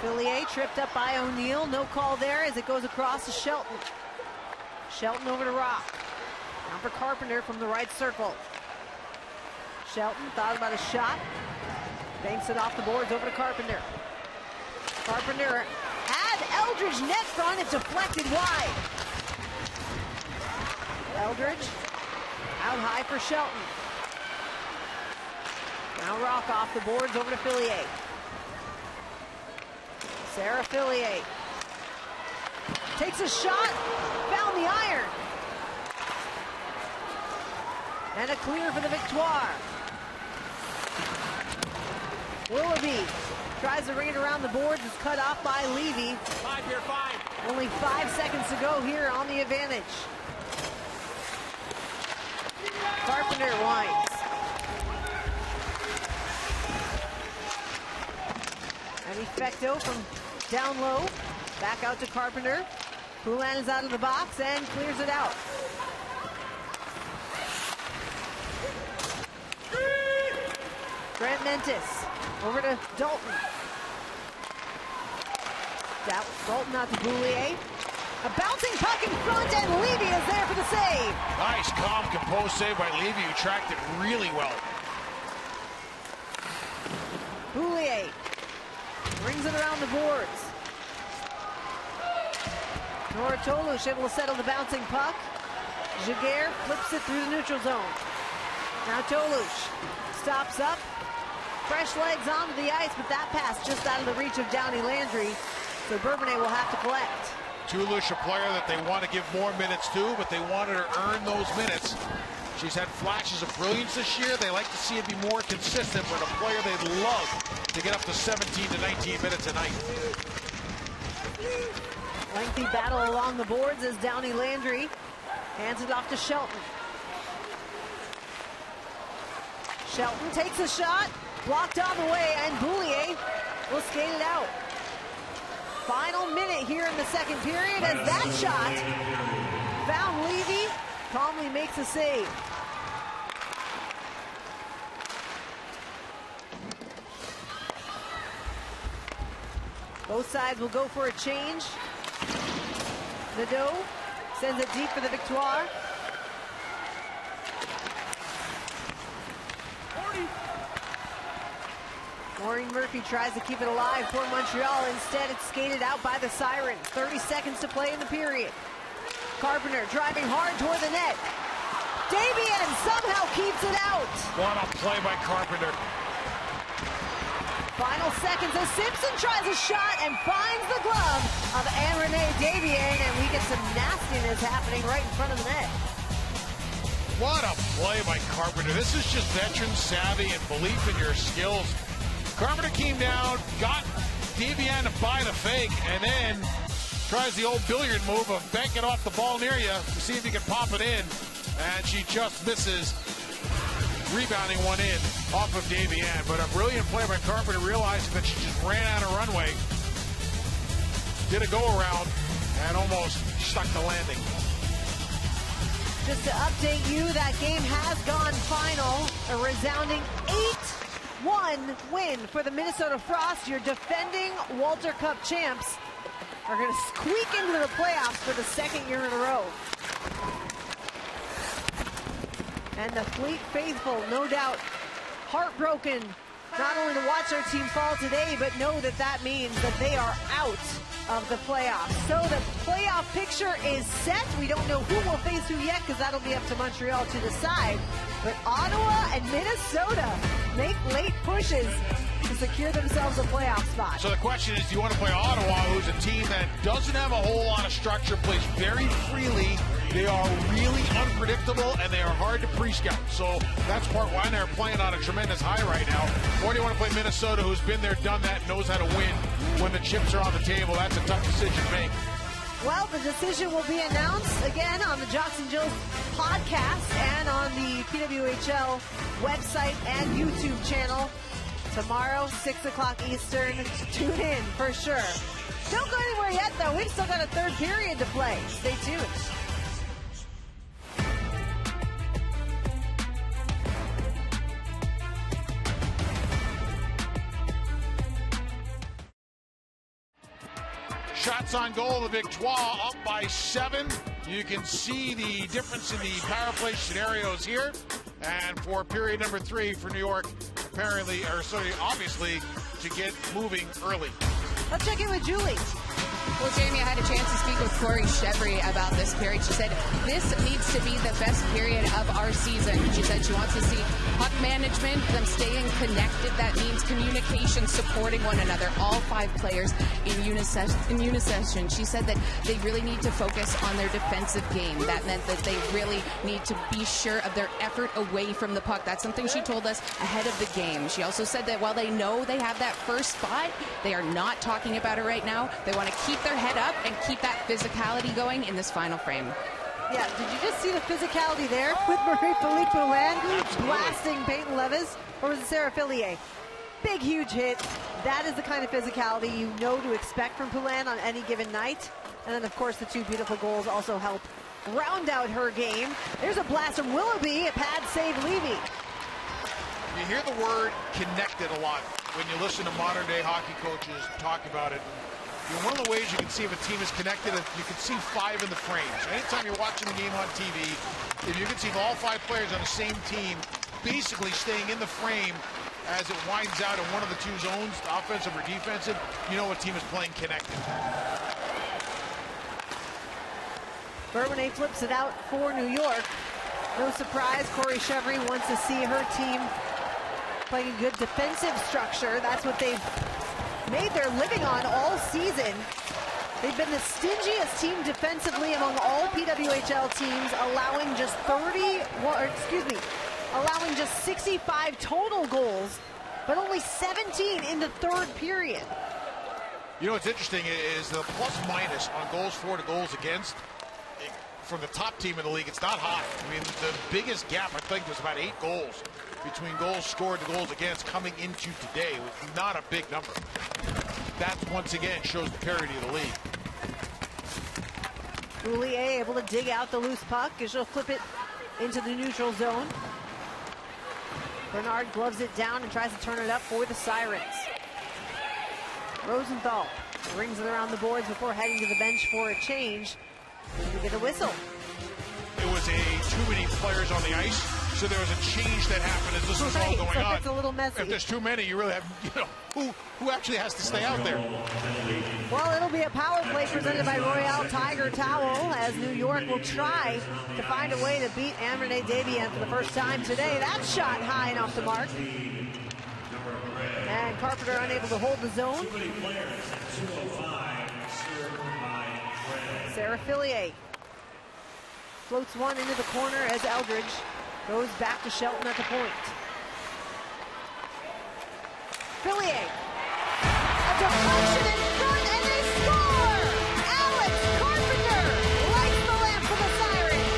Fillier tripped up by O'Neill. No call there as it goes across to Shelton. Shelton over to Rock. Now for Carpenter from the right circle. Shelton thought about a shot. Banks it off the boards over to Carpenter. Carpenter had Eldridge net front. It deflected wide. Eldridge out high for Shelton. Now Rock off the boards over to Fillier. Sarah Fillier takes a shot, found the iron. And a clear for the Victoire. Willoughby tries to ring it around the boards. It's cut off by Levy. 5 here, 5. Only 5 seconds to go here on the advantage. Carpenter winds. And Effecto from down low. Back out to Carpenter. Poulin is out of the box and clears it out. Grant Mentis over to Dalton. Dalton out to Boulier. A bouncing puck in front, and Levy is there for the save. Nice, calm, composed save by Levy, who tracked it really well. Boulier brings it around the boards. Nora Tolush able to settle the bouncing puck. Jaguar flips it through the neutral zone. Now Tolush stops up. Fresh legs onto the ice, but that pass just out of the reach of Downey Landry. So Bourbonnais will have to collect. Tolush, a player that they want to give more minutes to, but they wanted to earn those minutes She's had flashes of brilliance this year. They like to see it be more consistent, but a player they'd love to get up to 17 to 19 minutes a night. Lengthy battle along the boards as Downey Landry hands it off to Shelton. Shelton takes a shot, blocked on the way, and Boulier will skate it out. Final minute here in the second period as that shot found Levy, calmly makes a save. Both sides will go for a change. Nadeau sends it deep for the Victoire. Maureen Murphy tries to keep it alive for Montreal. Instead, it's skated out by the Sirens. 30 seconds to play in the period. Carpenter driving hard toward the net. Davian somehow keeps it out. What a play by Carpenter. Final seconds as Simpson tries a shot and finds the glove of Anne-Renee Davian, and we get some nastiness happening right in front of the net. What a play by Carpenter. This is just veteran savvy and belief in your skills. Carpenter came down, got Davian to buy the fake, and then tries the old billiard move of banking off the ball near you to see if you can pop it in, and she just misses, rebounding one in off of Davian. But a brilliant play by Carpenter, realizing that she just ran out of runway, did a go-around, and almost stuck the landing. Just to update you, that game has gone final. A resounding 8-1 win for the Minnesota Frost. Your defending Walter Cup champs are going to squeak into the playoffs for the second year in a row. And the Fleet faithful, no doubt, heartbroken, not only to watch their team fall today, but know that that means that they are out of the playoffs. So the playoff picture is set. We don't know who will face who yet, because that'll be up to Montreal to decide. But Ottawa and Minnesota make late pushes to secure themselves a playoff spot. So the question is, do you want to play Ottawa, who's a team that doesn't have a whole lot of structure, plays very freely, they are really unpredictable, and they are hard to pre-scout. So that's part why they're playing on a tremendous high right now. Or do you want to play Minnesota, who's been there, done that, knows how to win when the chips are on the table? That's a tough decision to make. Well, the decision will be announced again on the Jocks and Jills podcast and on the PWHL website and YouTube channel tomorrow, 6 o'clock Eastern. Tune in for sure. Don't go anywhere yet, though. We've still got a third period to play. Stay tuned. Shots on goal, the Victoire up by 7. You can see the difference in the power play scenarios here. And for period number 3 for New York, obviously, to get moving early. Let's check in with Julie. Well, Jamie, I had a chance to speak with Corey Chevry about this period. She said this needs to be the best period of our season. She said she wants to see puck management, them staying connected. That means communication, supporting one another, all 5 players in unison. She said that they really need to focus on their defensive game. That meant that they really need to be sure of their effort away from the puck. That's something she told us ahead of the game. She also said that while they know they have that first spot, they are not talking about it right now. They want to keep their head up and keep that physicality going in this final frame. Yeah, did you just see the physicality there with Marie-Philippe Poulin blasting Peyton Levis? Or was it Sarah Fillier? Big, huge hit. That is the kind of physicality you know to expect from Poulin on any given night. And then, of course, the 2 beautiful goals also help round out her game. There's a blast from Willoughby, a pad save Levy. You hear the word connected a lot when you listen to modern-day hockey coaches talk about it. One of the ways you can see if a team is connected is you can see 5 in the frame. So anytime you're watching the game on TV, if you can see all 5 players on the same team basically staying in the frame as it winds out in one of the 2 zones, offensive or defensive, you know what team is playing connected. Bourbonnais flips it out for New York. No surprise, Corey Chevry wants to see her team playing a good defensive structure. That's what they've made their living on all season. They've been the stingiest team defensively among all PWHL teams, allowing just allowing just 65 total goals, but only 17 in the third period. You know what's interesting is the plus minus on goals for to goals against from the top team in the league. It's not high. I mean, the biggest gap, I think, was about 8 goals between goals scored to goals against coming into today. It was not a big number. That, once again, shows the parity of the league. Poulin able to dig out the loose puck as she'll flip it into the neutral zone. Bernard gloves it down and tries to turn it up for the Sirens. Rosenthal rings it around the boards before heading to the bench for a change. We get a whistle. It was too many players on the ice, so there was a change that happened as this was all going on. It's a little messy. If there's too many, you really have, who actually has to stay out there? Well, it'll be a power play presented by Royale Tiger Towel as New York will try to find a way to beat Anne-Renee Desbiens for the first time today. That shot high and off the mark. And Carpenter unable to hold the zone. Sarah Fillier floats one into the corner as Eldridge goes back to Shelton at the point. Fillier, a deflection in front, and they score! Alex Carpenter lights the lamp for the Sirens.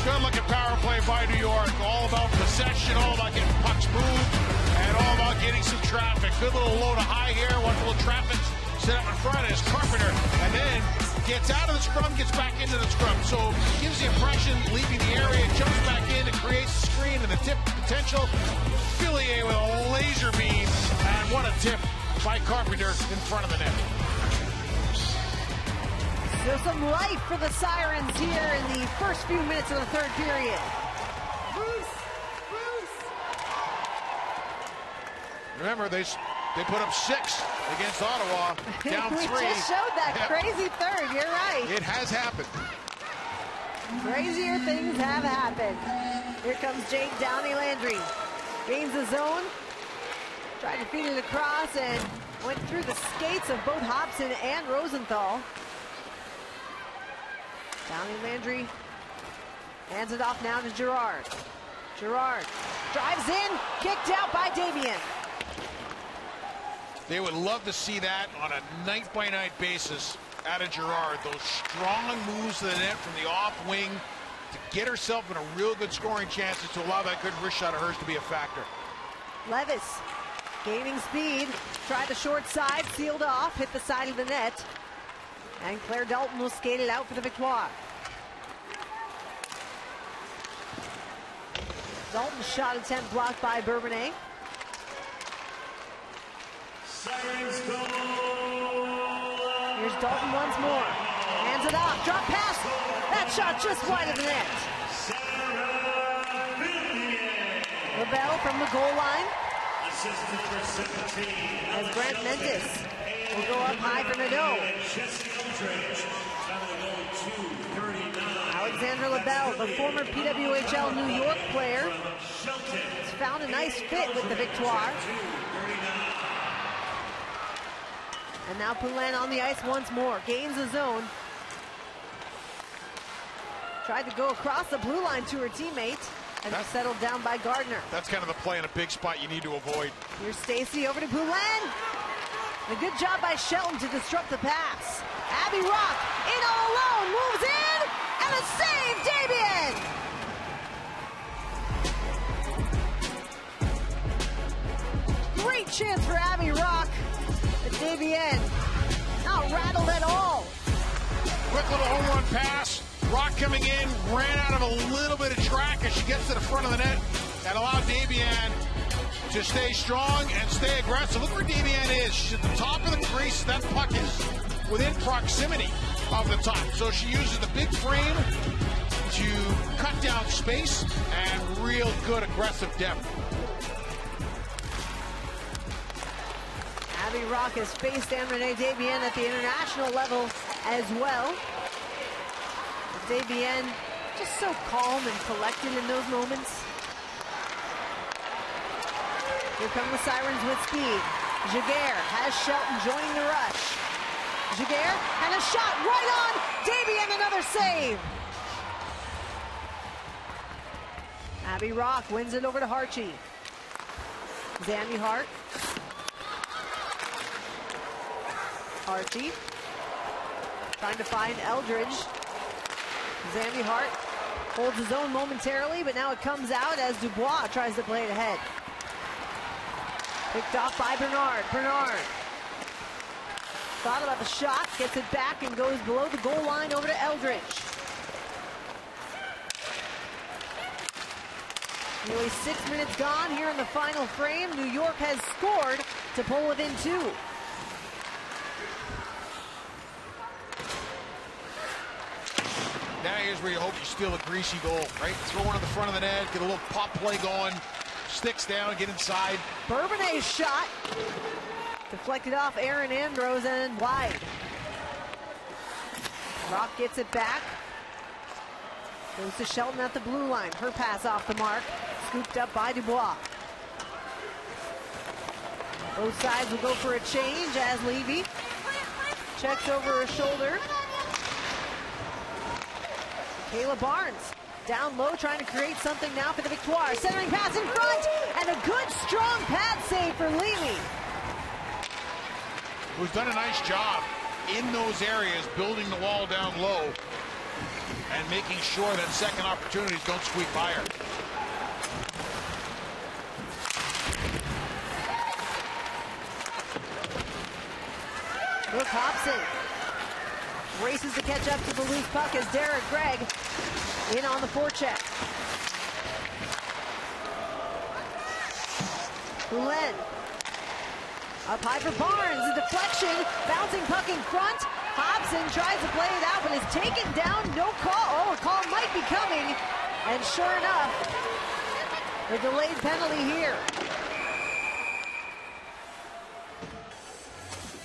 Good looking power play by New York. All about possession, all about getting pucks moved, and all about getting some traffic. Good little low to high here. One little traffic set up in front is Carpenter, and then gets out of the scrum, gets back into the scrum. So gives the impression, leaving the area, jumps back in, and creates a screen and the tip potential. Fillier with a laser beam, and what a tip by Carpenter in front of the net. So some life for the Sirens here in the first few minutes of the third period. Bruce. Remember, they put up 6 against Ottawa, down 3. We just showed that crazy third, you're right. It has happened. Crazier things have happened. Here comes Jake Downey-Landry. Gains the zone. Tried to feed it across and went through the skates of both Hobson and Rosenthal. Downey-Landry hands it off now to Girard. Girard drives in, kicked out by Desbiens. They would love to see that on a night-by-night basis out of Girard. Those strong moves to the net from the off wing to get herself in a real good scoring chances to allow that good wrist shot of hers to be a factor. Levis gaining speed, tried the short side, sealed off, hit the side of the net. And Claire Dalton will skate it out for the Victoire. Dalton's shot attempt blocked by Bourbonnais. Here's Dalton once more. Hands it off, drop pass. That shot just wide of the net. LaBelle from the goal line. As Brent Mentis will go up high for Nadeau. Alexandra LaBelle, the former PWHL New York player, has found a nice fit with the Victoire. And now Poulin on the ice once more, gains the zone. Tried to go across the blue line to her teammate, and was settled down by Gardner. That's kind of the play in a big spot you need to avoid. Here's Stacy over to Poulin. A good job by Shelton to disrupt the pass. Abby Rock in all alone, moves in, and a save, Desbiens! Great chance for Abby Rock. But Desbiens not rattled at all. Quick little home run pass. Rock coming in, ran out of a little bit of track as she gets to the front of the net and allowed Desbiens to stay strong and stay aggressive. Look where Desbiens is. She's at the top of the crease. That puck is within proximity of the top. So she uses the big frame to cut down space and real good aggressive depth. Abby Rock has faced Anne-Renee Desbiens at the international level as well. Desbiens Just so calm and collected in those moments. Here come the Sirens with speed. Jaguar has Shelton joining the rush. Jaguar, and a shot right on Davy, and another save. Abby Rock wins it over to Harchie. Zandy Hart. Harchie trying to find Eldridge. Zandy Hart holds his own momentarily, but now it comes out as Dubois tries to play it ahead. Picked off by Bernard. Bernard thought about the shot, gets it back and goes below the goal line over to Eldridge. Nearly 6 minutes gone here in the final frame. New York has scored to pull within 2. Now here's where you hope you steal a greasy goal, right? Throw one in the front of the net, get a little pop play going, sticks down, get inside. Bourbonnet's shot deflected off Aaron Andros and wide. Rock gets it back. Goes to Shelton at the blue line. Her pass off the mark. Scooped up by Dubois. Both sides will go for a change as Levy checks over her shoulder. Kayla Barnes down low, trying to create something now for the Victoire. Centering pass in front, and a good, strong pad save for Levy. Who's done a nice job in those areas, building the wall down low and making sure that second opportunities don't squeak by her. Brooke Hobson races to catch up to the loose puck as Derek Gregg in on the forecheck. Poulin up high for Barnes, a deflection, bouncing puck in front. Hobson tries to play it out, but is taken down. No call. Oh, a call might be coming. And sure enough, the delayed penalty here.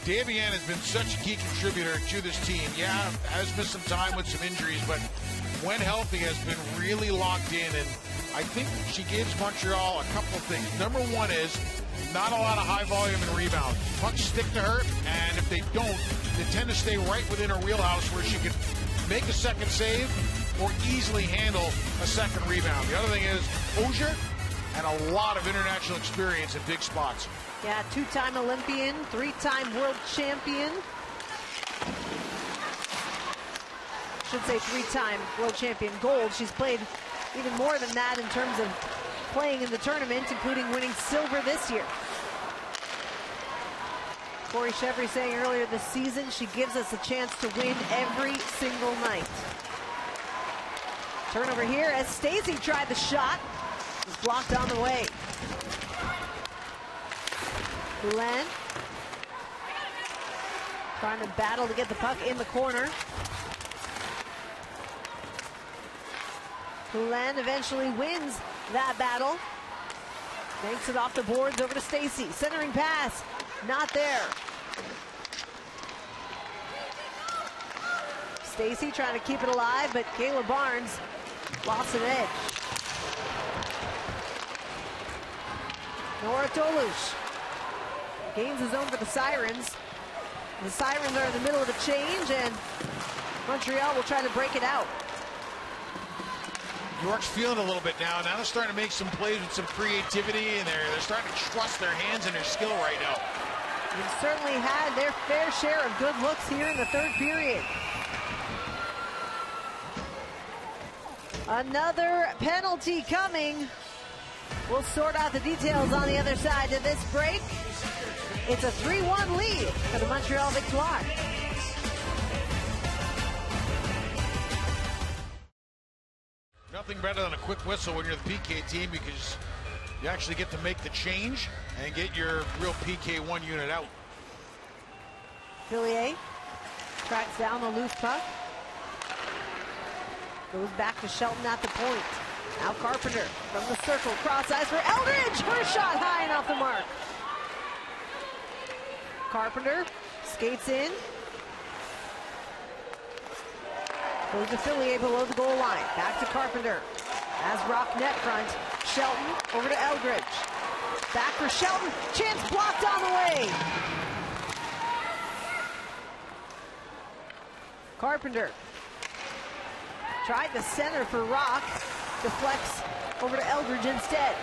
Davian has been such a key contributor to this team. Yeah, has missed some time with some injuries, but when healthy has been really locked in, and I think she gives Montreal a couple of things. Number one is not a lot of high volume and rebound. Pucks stick to her, and if they don't, they tend to stay right within her wheelhouse where she can make a second save or easily handle a second rebound. The other thing is Ogier and a lot of international experience in big spots. Yeah, two-time Olympian, three-time world champion. Should say three-time world champion gold. She's played even more than that in terms of playing in the tournament, including winning silver this year. Corey Chevry saying earlier this season, she gives us a chance to win every single night. Turnover here as Stacey tried the shot. It was blocked on the way. Poulin trying to battle to get the puck in the corner. Poulin eventually wins that battle. Banks it off the boards over to Stacey. Centering pass, not there. Stacey trying to keep it alive, but Kayla Barnes lost an edge. Nora Tolush gains his own for the Sirens. The Sirens are in the middle of a change, and Montreal will try to break it out. New York's feeling a little bit now. Now they're starting to make some plays with some creativity, and they're starting to trust their hands and their skill right now. They've certainly had their fair share of good looks here in the third period. Another penalty coming. We'll sort out the details on the other side of this break. It's a 3-1 lead for the Montreal Victoire. Nothing better than a quick whistle when you're the PK team, because you actually get to make the change and get your real PK1 unit out. Villiers tracks down the loose puck. Goes back to Shelton at the point. Now Carpenter from the circle, cross ice for Eldridge. Her shot high and off the mark. Carpenter skates in. Goes to Fillier below the goal line. Back to Carpenter. As Rock net front. Shelton over to Eldridge. Back for Shelton. Chance blocked on the way. Carpenter tried to center for Rock. Deflects over to Eldridge instead.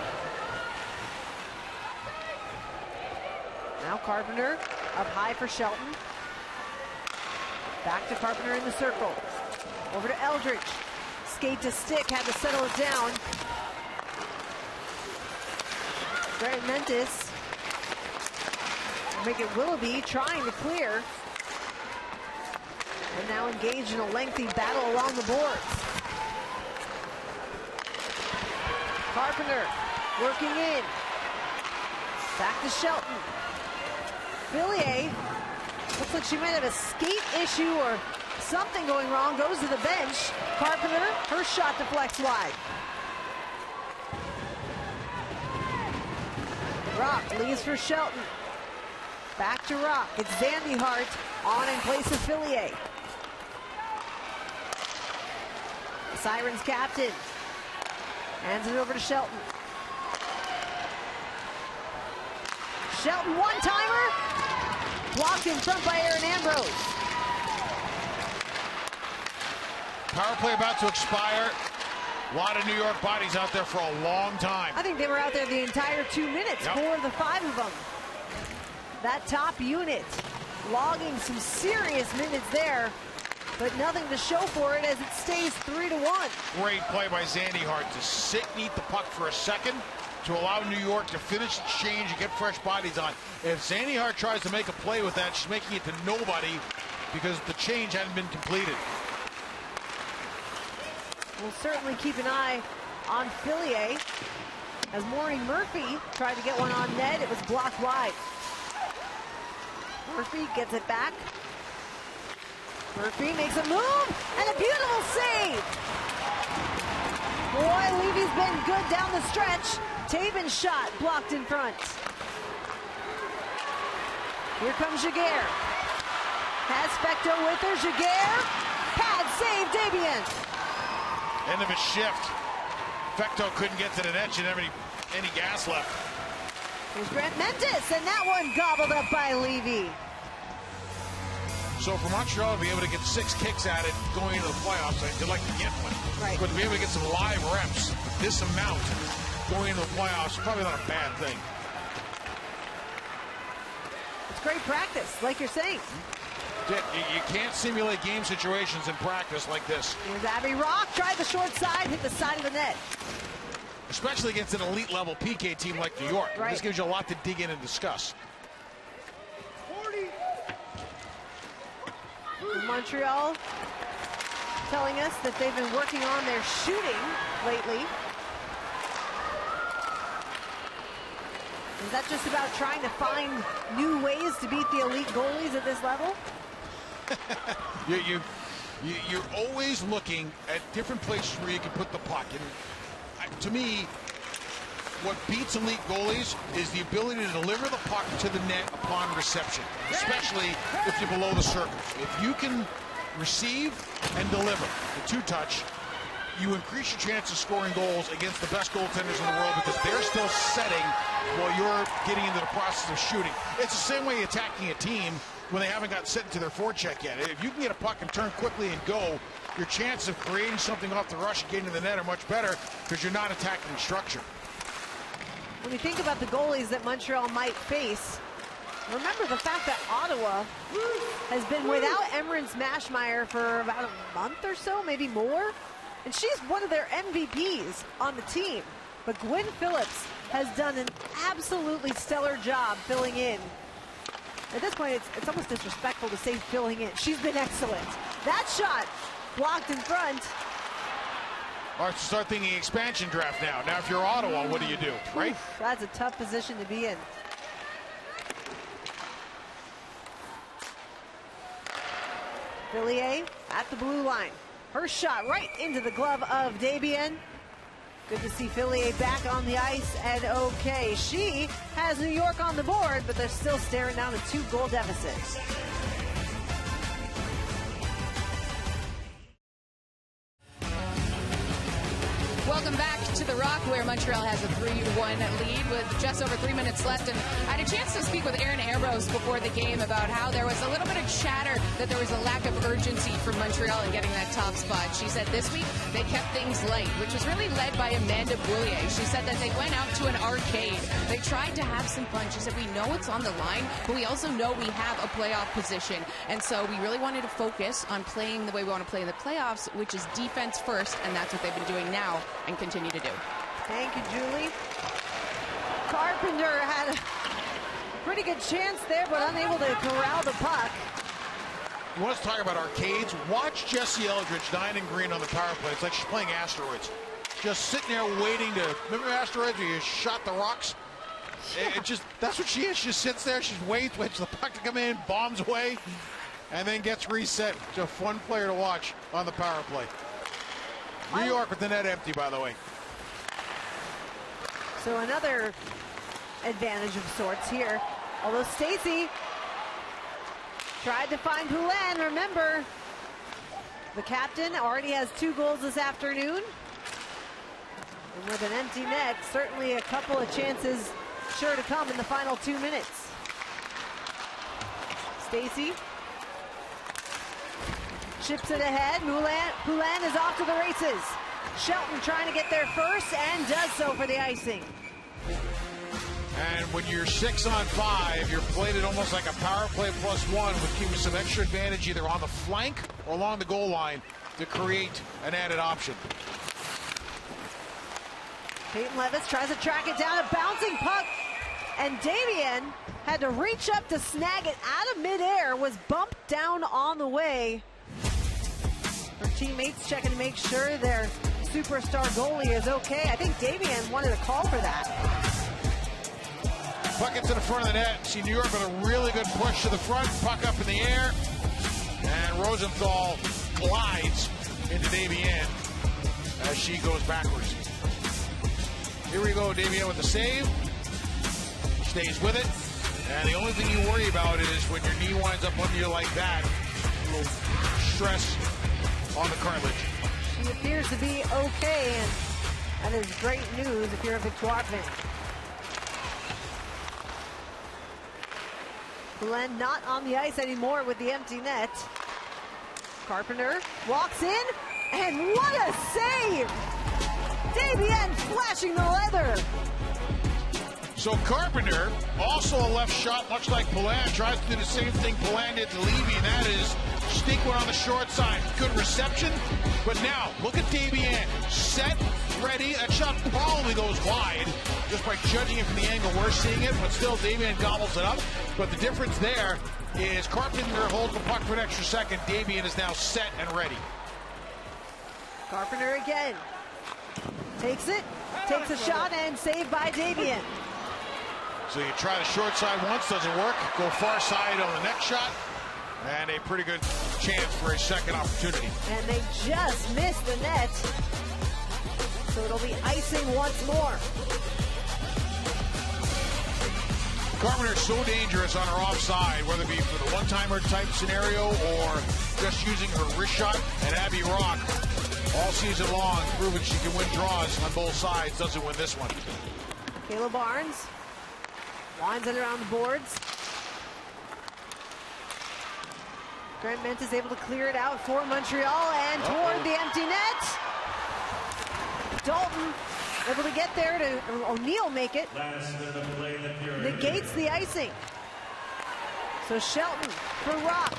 Now Carpenter up high for Shelton. Back to Carpenter in the circle. Over to Eldridge. Skate to stick, had to settle it down. Grant Mentis. Make it Willoughby trying to clear. And now engaged in a lengthy battle along the boards. Carpenter working in. Back to Shelton. Fillier looks like she might have a skate issue or something going wrong. Goes to the bench. Carpenter, her shot deflects wide. Rock leaves for Shelton. Back to Rock. It's Zandy Hart on in place of Fillier. Sirens captain. Hands it over to Shelton. Shelton one-timer. Blocked in front by Aaron Ambrose. Power play about to expire. A lot of New York bodies out there for a long time. I think they were out there the entire 2 minutes, Yep. 4 of the 5 of them. That top unit logging some serious minutes there, but nothing to show for it as it stays 3-1. Great play by Zandy Hart to sit and eat the puck for a second to allow New York to finish the change and get fresh bodies on. If Zandy Hart tries to make a play with that, she's making it to nobody because the change hadn't been completed. We'll certainly keep an eye on Fillier as Maureen Murphy tried to get one on net. It was blocked wide. Murphy gets it back. Murphy makes a move and a beautiful save. Boy, Levy's been good down the stretch. Taven's shot blocked in front. Here comes Jaguar. Has Specto with her. Jaguar. Pad save, Dabian. End of his shift. Fecto couldn't get to the net. She didn't have any gas left. Here's Grant Mentis, and that one gobbled up by Levy. So for Montreal to be able to get 6 kicks at it going into the playoffs, they'd like to get one. Right. But to be able to get some live reps, this amount going into the playoffs, probably not a bad thing. It's great practice, like you're saying. You can't simulate game situations in practice like this. Here's Abby Rock, tried the short side, hit the side of the net. Especially against an elite level PK team like New York. Right. This gives you a lot to dig in and discuss. Montreal telling us that they've been working on their shooting lately. Is that just about trying to find new ways to beat the elite goalies at this level? You're always looking at different places where you can put the puck. And to me, what beats elite goalies is the ability to deliver the puck to the net upon reception, especially if you're below the circle. If you can receive and deliver the two-touch, you increase your chance of scoring goals against the best goaltenders in the world because they're still setting while you're getting into the process of shooting. It's the same way attacking a team when they haven't got set into their forecheck yet. If you can get a puck and turn quickly and go, your chances of creating something off the rush and getting to the net are much better because you're not attacking structure. When you think about the goalies that Montreal might face, remember the fact that Ottawa has been without Emryn Smashmeyer for about a month or so, maybe more. And she's one of their MVPs on the team. But Gwen Phillips has done an absolutely stellar job filling in. At this point, it's almost disrespectful to say filling in. She's been excellent. That shot blocked in front. All right, so start thinking expansion draft now. Now, if you're Ottawa, what do you do, right? Oof, that's a tough position to be in. Fillier at the blue line. Her shot right into the glove of Dabian. Good to see Fillier back on the ice and okay. She has New York on the board, but they're still staring down a 2-goal deficit. Welcome back to the Rock, where Montreal has a 3-1 lead with just over 3 minutes left. And I had a chance to speak with Erin Ambrose before the game about how there was a little bit of chatter that there was a lack of urgency from Montreal in getting that top spot. She said this week they kept things light, which was really led by Amanda Boulier. She said that they went out to an arcade. They tried to have some fun. She said, we know it's on the line, but we also know we have a playoff position. And so we really wanted to focus on playing the way we want to play in the playoffs, which is defense first, and that's what they've been doing now and continue to do. Thank you, Julie. Carpenter had a pretty good chance there, but unable to corral the puck. You want to talk about arcades? Watch Jessie Eldridge, 9 and green on the power play. It's like she's playing Asteroids. Just sitting there waiting to, remember Asteroids where you shot the rocks? Yeah. It just, that's what she is. She just sits there, she waits for the puck to come in, bombs away, and then gets reset. It's a fun player to watch on the power play. New York with the net empty, by the way. So another advantage of sorts here. Although Stacy tried to find Poulin. Remember, the captain already has 2 goals this afternoon. And with an empty net, certainly a couple of chances sure to come in the final 2 minutes. Stacy chips it ahead. Poulin is off to the races. Shelton trying to get there first and does so for the icing. And when you're 6 on 5, you're played it almost like a power play +1, which gives you some extra advantage either on the flank or along the goal line to create an added option. Peyton Levis tries to track it down, a bouncing puck, and Damien had to reach up to snag it out of midair, was bumped down on the way. Her teammates checking to make sure their superstar goalie is okay. I think Damien wanted a call for that. Puck gets to the front of the net. See New York with a really good push to the front, puck up in the air, and Rosenthal glides into Damien as she goes backwards. Here we go, Damien with the save. Stays with it. And the only thing you worry about is when your knee winds up under you like that, a little stress on the cartilage. She appears to be okay, and that is great news if you're a Victoire fan. Poulin not on the ice anymore with the empty net. Carpenter walks in, and what a save! Damien flashing the leather. So Carpenter, also a left shot, much like Poulin, tries to do the same thing Poulin did to Levy, and that is sneak one on the short side. Good reception, but now look at Damien, set, ready. That shot probably goes wide, just by judging it from the angle we're seeing it, but still Damien gobbles it up. But the difference there is Carpenter holds the puck for an extra second. Damien is now set and ready. Carpenter again. Takes it, takes a shot, and saved by Damien. So you try the short side once, doesn't work. Go far side on the next shot, and a pretty good chance for a second opportunity. And they just missed the net, so it'll be icing once more. Carpenter's so dangerous on her offside, whether it be for the one-timer type scenario or just using her wrist shot. And Abby Rock, all season long, proving she can win draws on both sides, doesn't win this one. Kayla Barnes winds it around the boards. Grant Mentis able to clear it out for Montreal and toward the empty net. Dalton able to get there to O'Neill make it. Negates the icing. So Shelton for Rock,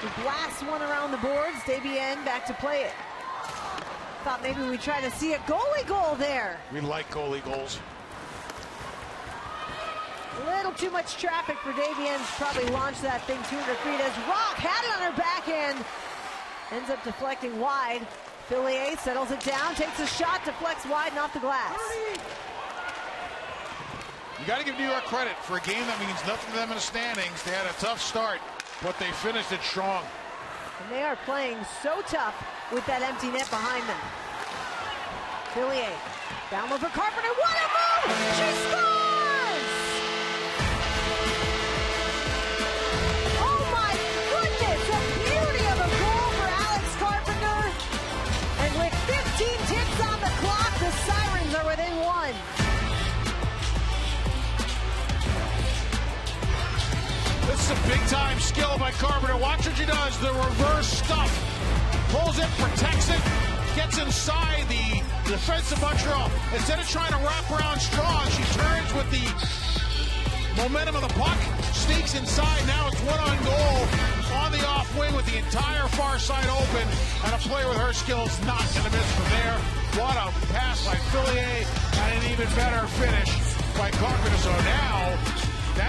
who blasts one around the boards. Damien back to play it. Thought maybe we'd try to see a goalie goal there. We like goalie goals. A little too much traffic for Damien. Probably launched that thing 200 feet as Rock had it on her backhand. Ends up deflecting wide. Fillier settles it down, takes a shot, deflects wide and off the glass. You got to give New York credit for a game that means nothing to them in the standings. They had a tough start, but they finished it strong. And they are playing so tough with that empty net behind them. Fillier, down low for Carpenter. What a move! She scores! Oh my goodness! A beauty of a goal for Alex Carpenter. And with 15 ticks on the clock, the This is a big-time skill by Carpenter. Watch what she does. The reverse stuff. Pulls it, protects it, gets inside the defense of Montreal. Instead of trying to wrap around strong, she turns with the momentum of the puck, sneaks inside. Now it's one on goal on the off wing with the entire far side open, and a player with her skills not going to miss from there. What a pass by Fillier, and an even better finish by Carpenter. So now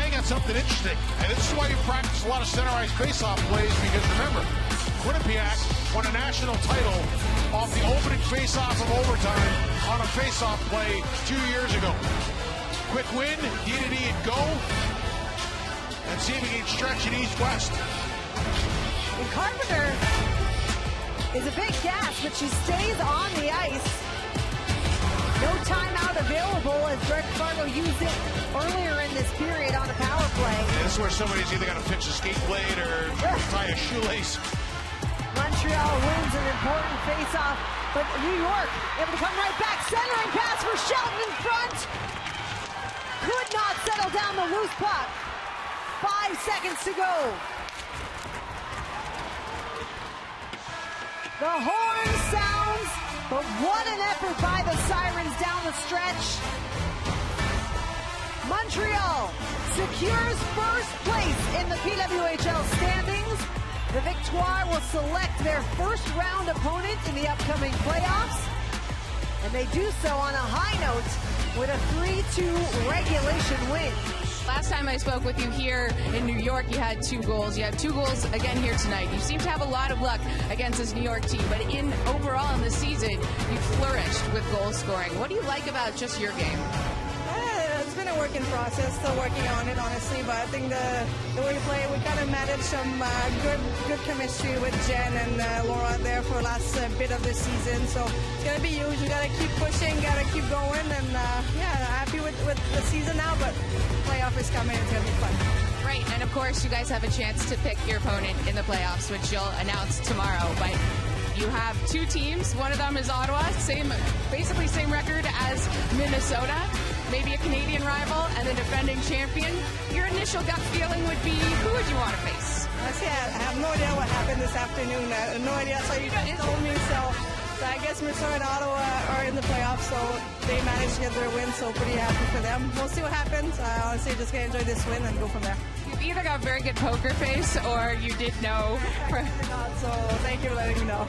you got something interesting, and this is why you practice a lot of center ice face-off plays, because remember, Quinnipiac won a national title off the opening face-off of overtime on a face-off play 2 years ago. Quick win, D-to-D and go, and see if he can stretch it east-west. And Carpenter is a big gas, but she stays on the ice. No timeout available as Greg Fargo used it earlier in this period on a power play. Yeah, this is where somebody's either got to pitch a skate blade or tie a shoelace. Montreal wins an important face-off, but New York able to come right back. Centering pass for Shelton in front. Could not settle down the loose puck. 5 seconds to go. The horn sounds, but what an effort by the Sirens down the stretch. Montreal secures first place in the PWHL standings. The Victoire will select their first round opponent in the upcoming playoffs. And they do so on a high note with a 3-2 regulation win. Last time I spoke with you here in New York, you had 2 goals. You have 2 goals again here tonight. You seem to have a lot of luck against this New York team, but overall in the season, you flourished with goal scoring. What do you like about just your game? It's been a working process, still working on it, honestly, but I think the way we play, we kind of managed some good chemistry with Jen and Laura there for the last bit of the season, so it's going to be huge. We got to keep pushing, got to keep going, and happy with the season now, but playoff is coming, it's going to be fun. Right, and of course you guys have a chance to pick your opponent in the playoffs, which you'll announce tomorrow, but you have 2 teams. One of them is Ottawa, basically same record as Minnesota, maybe a Canadian rival, and the defending champion. Your initial gut feeling would be, who would you want to face? Honestly, I have no idea what happened this afternoon. I have no idea, so you just told me, so I guess Minnesota and Ottawa are in the playoffs, so they managed to get their win, so pretty happy for them. We'll see what happens. Honestly, just going to enjoy this win and go from there. You've either got a very good poker face, or you did know. So thank you for letting me know.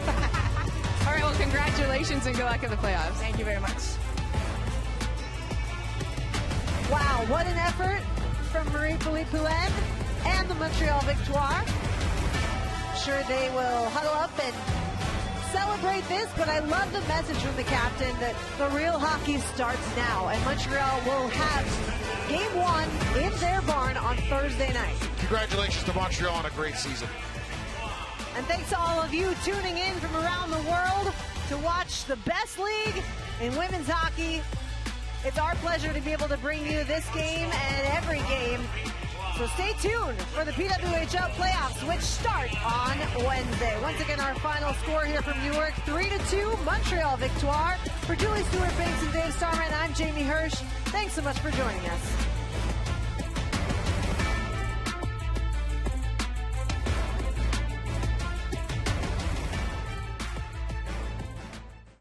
All right, well, congratulations and good luck in the playoffs. Thank you very much. Wow, what an effort from Marie-Philippe Poulin and the Montreal Victoire. Sure, they will huddle up and celebrate this, but I love the message from the captain that the real hockey starts now, and Montreal will have game 1 in their barn on Thursday night. Congratulations to Montreal on a great season. And thanks to all of you tuning in from around the world to watch the best league in women's hockey. It's our pleasure to be able to bring you this game and every game. So stay tuned for the PWHL playoffs, which start on Wednesday. Once again, our final score here from Newark, 3-2, Montreal Victoire. For Julie Stewart-Banks and Dave Starman, I'm Jamie Hirsch. Thanks so much for joining us.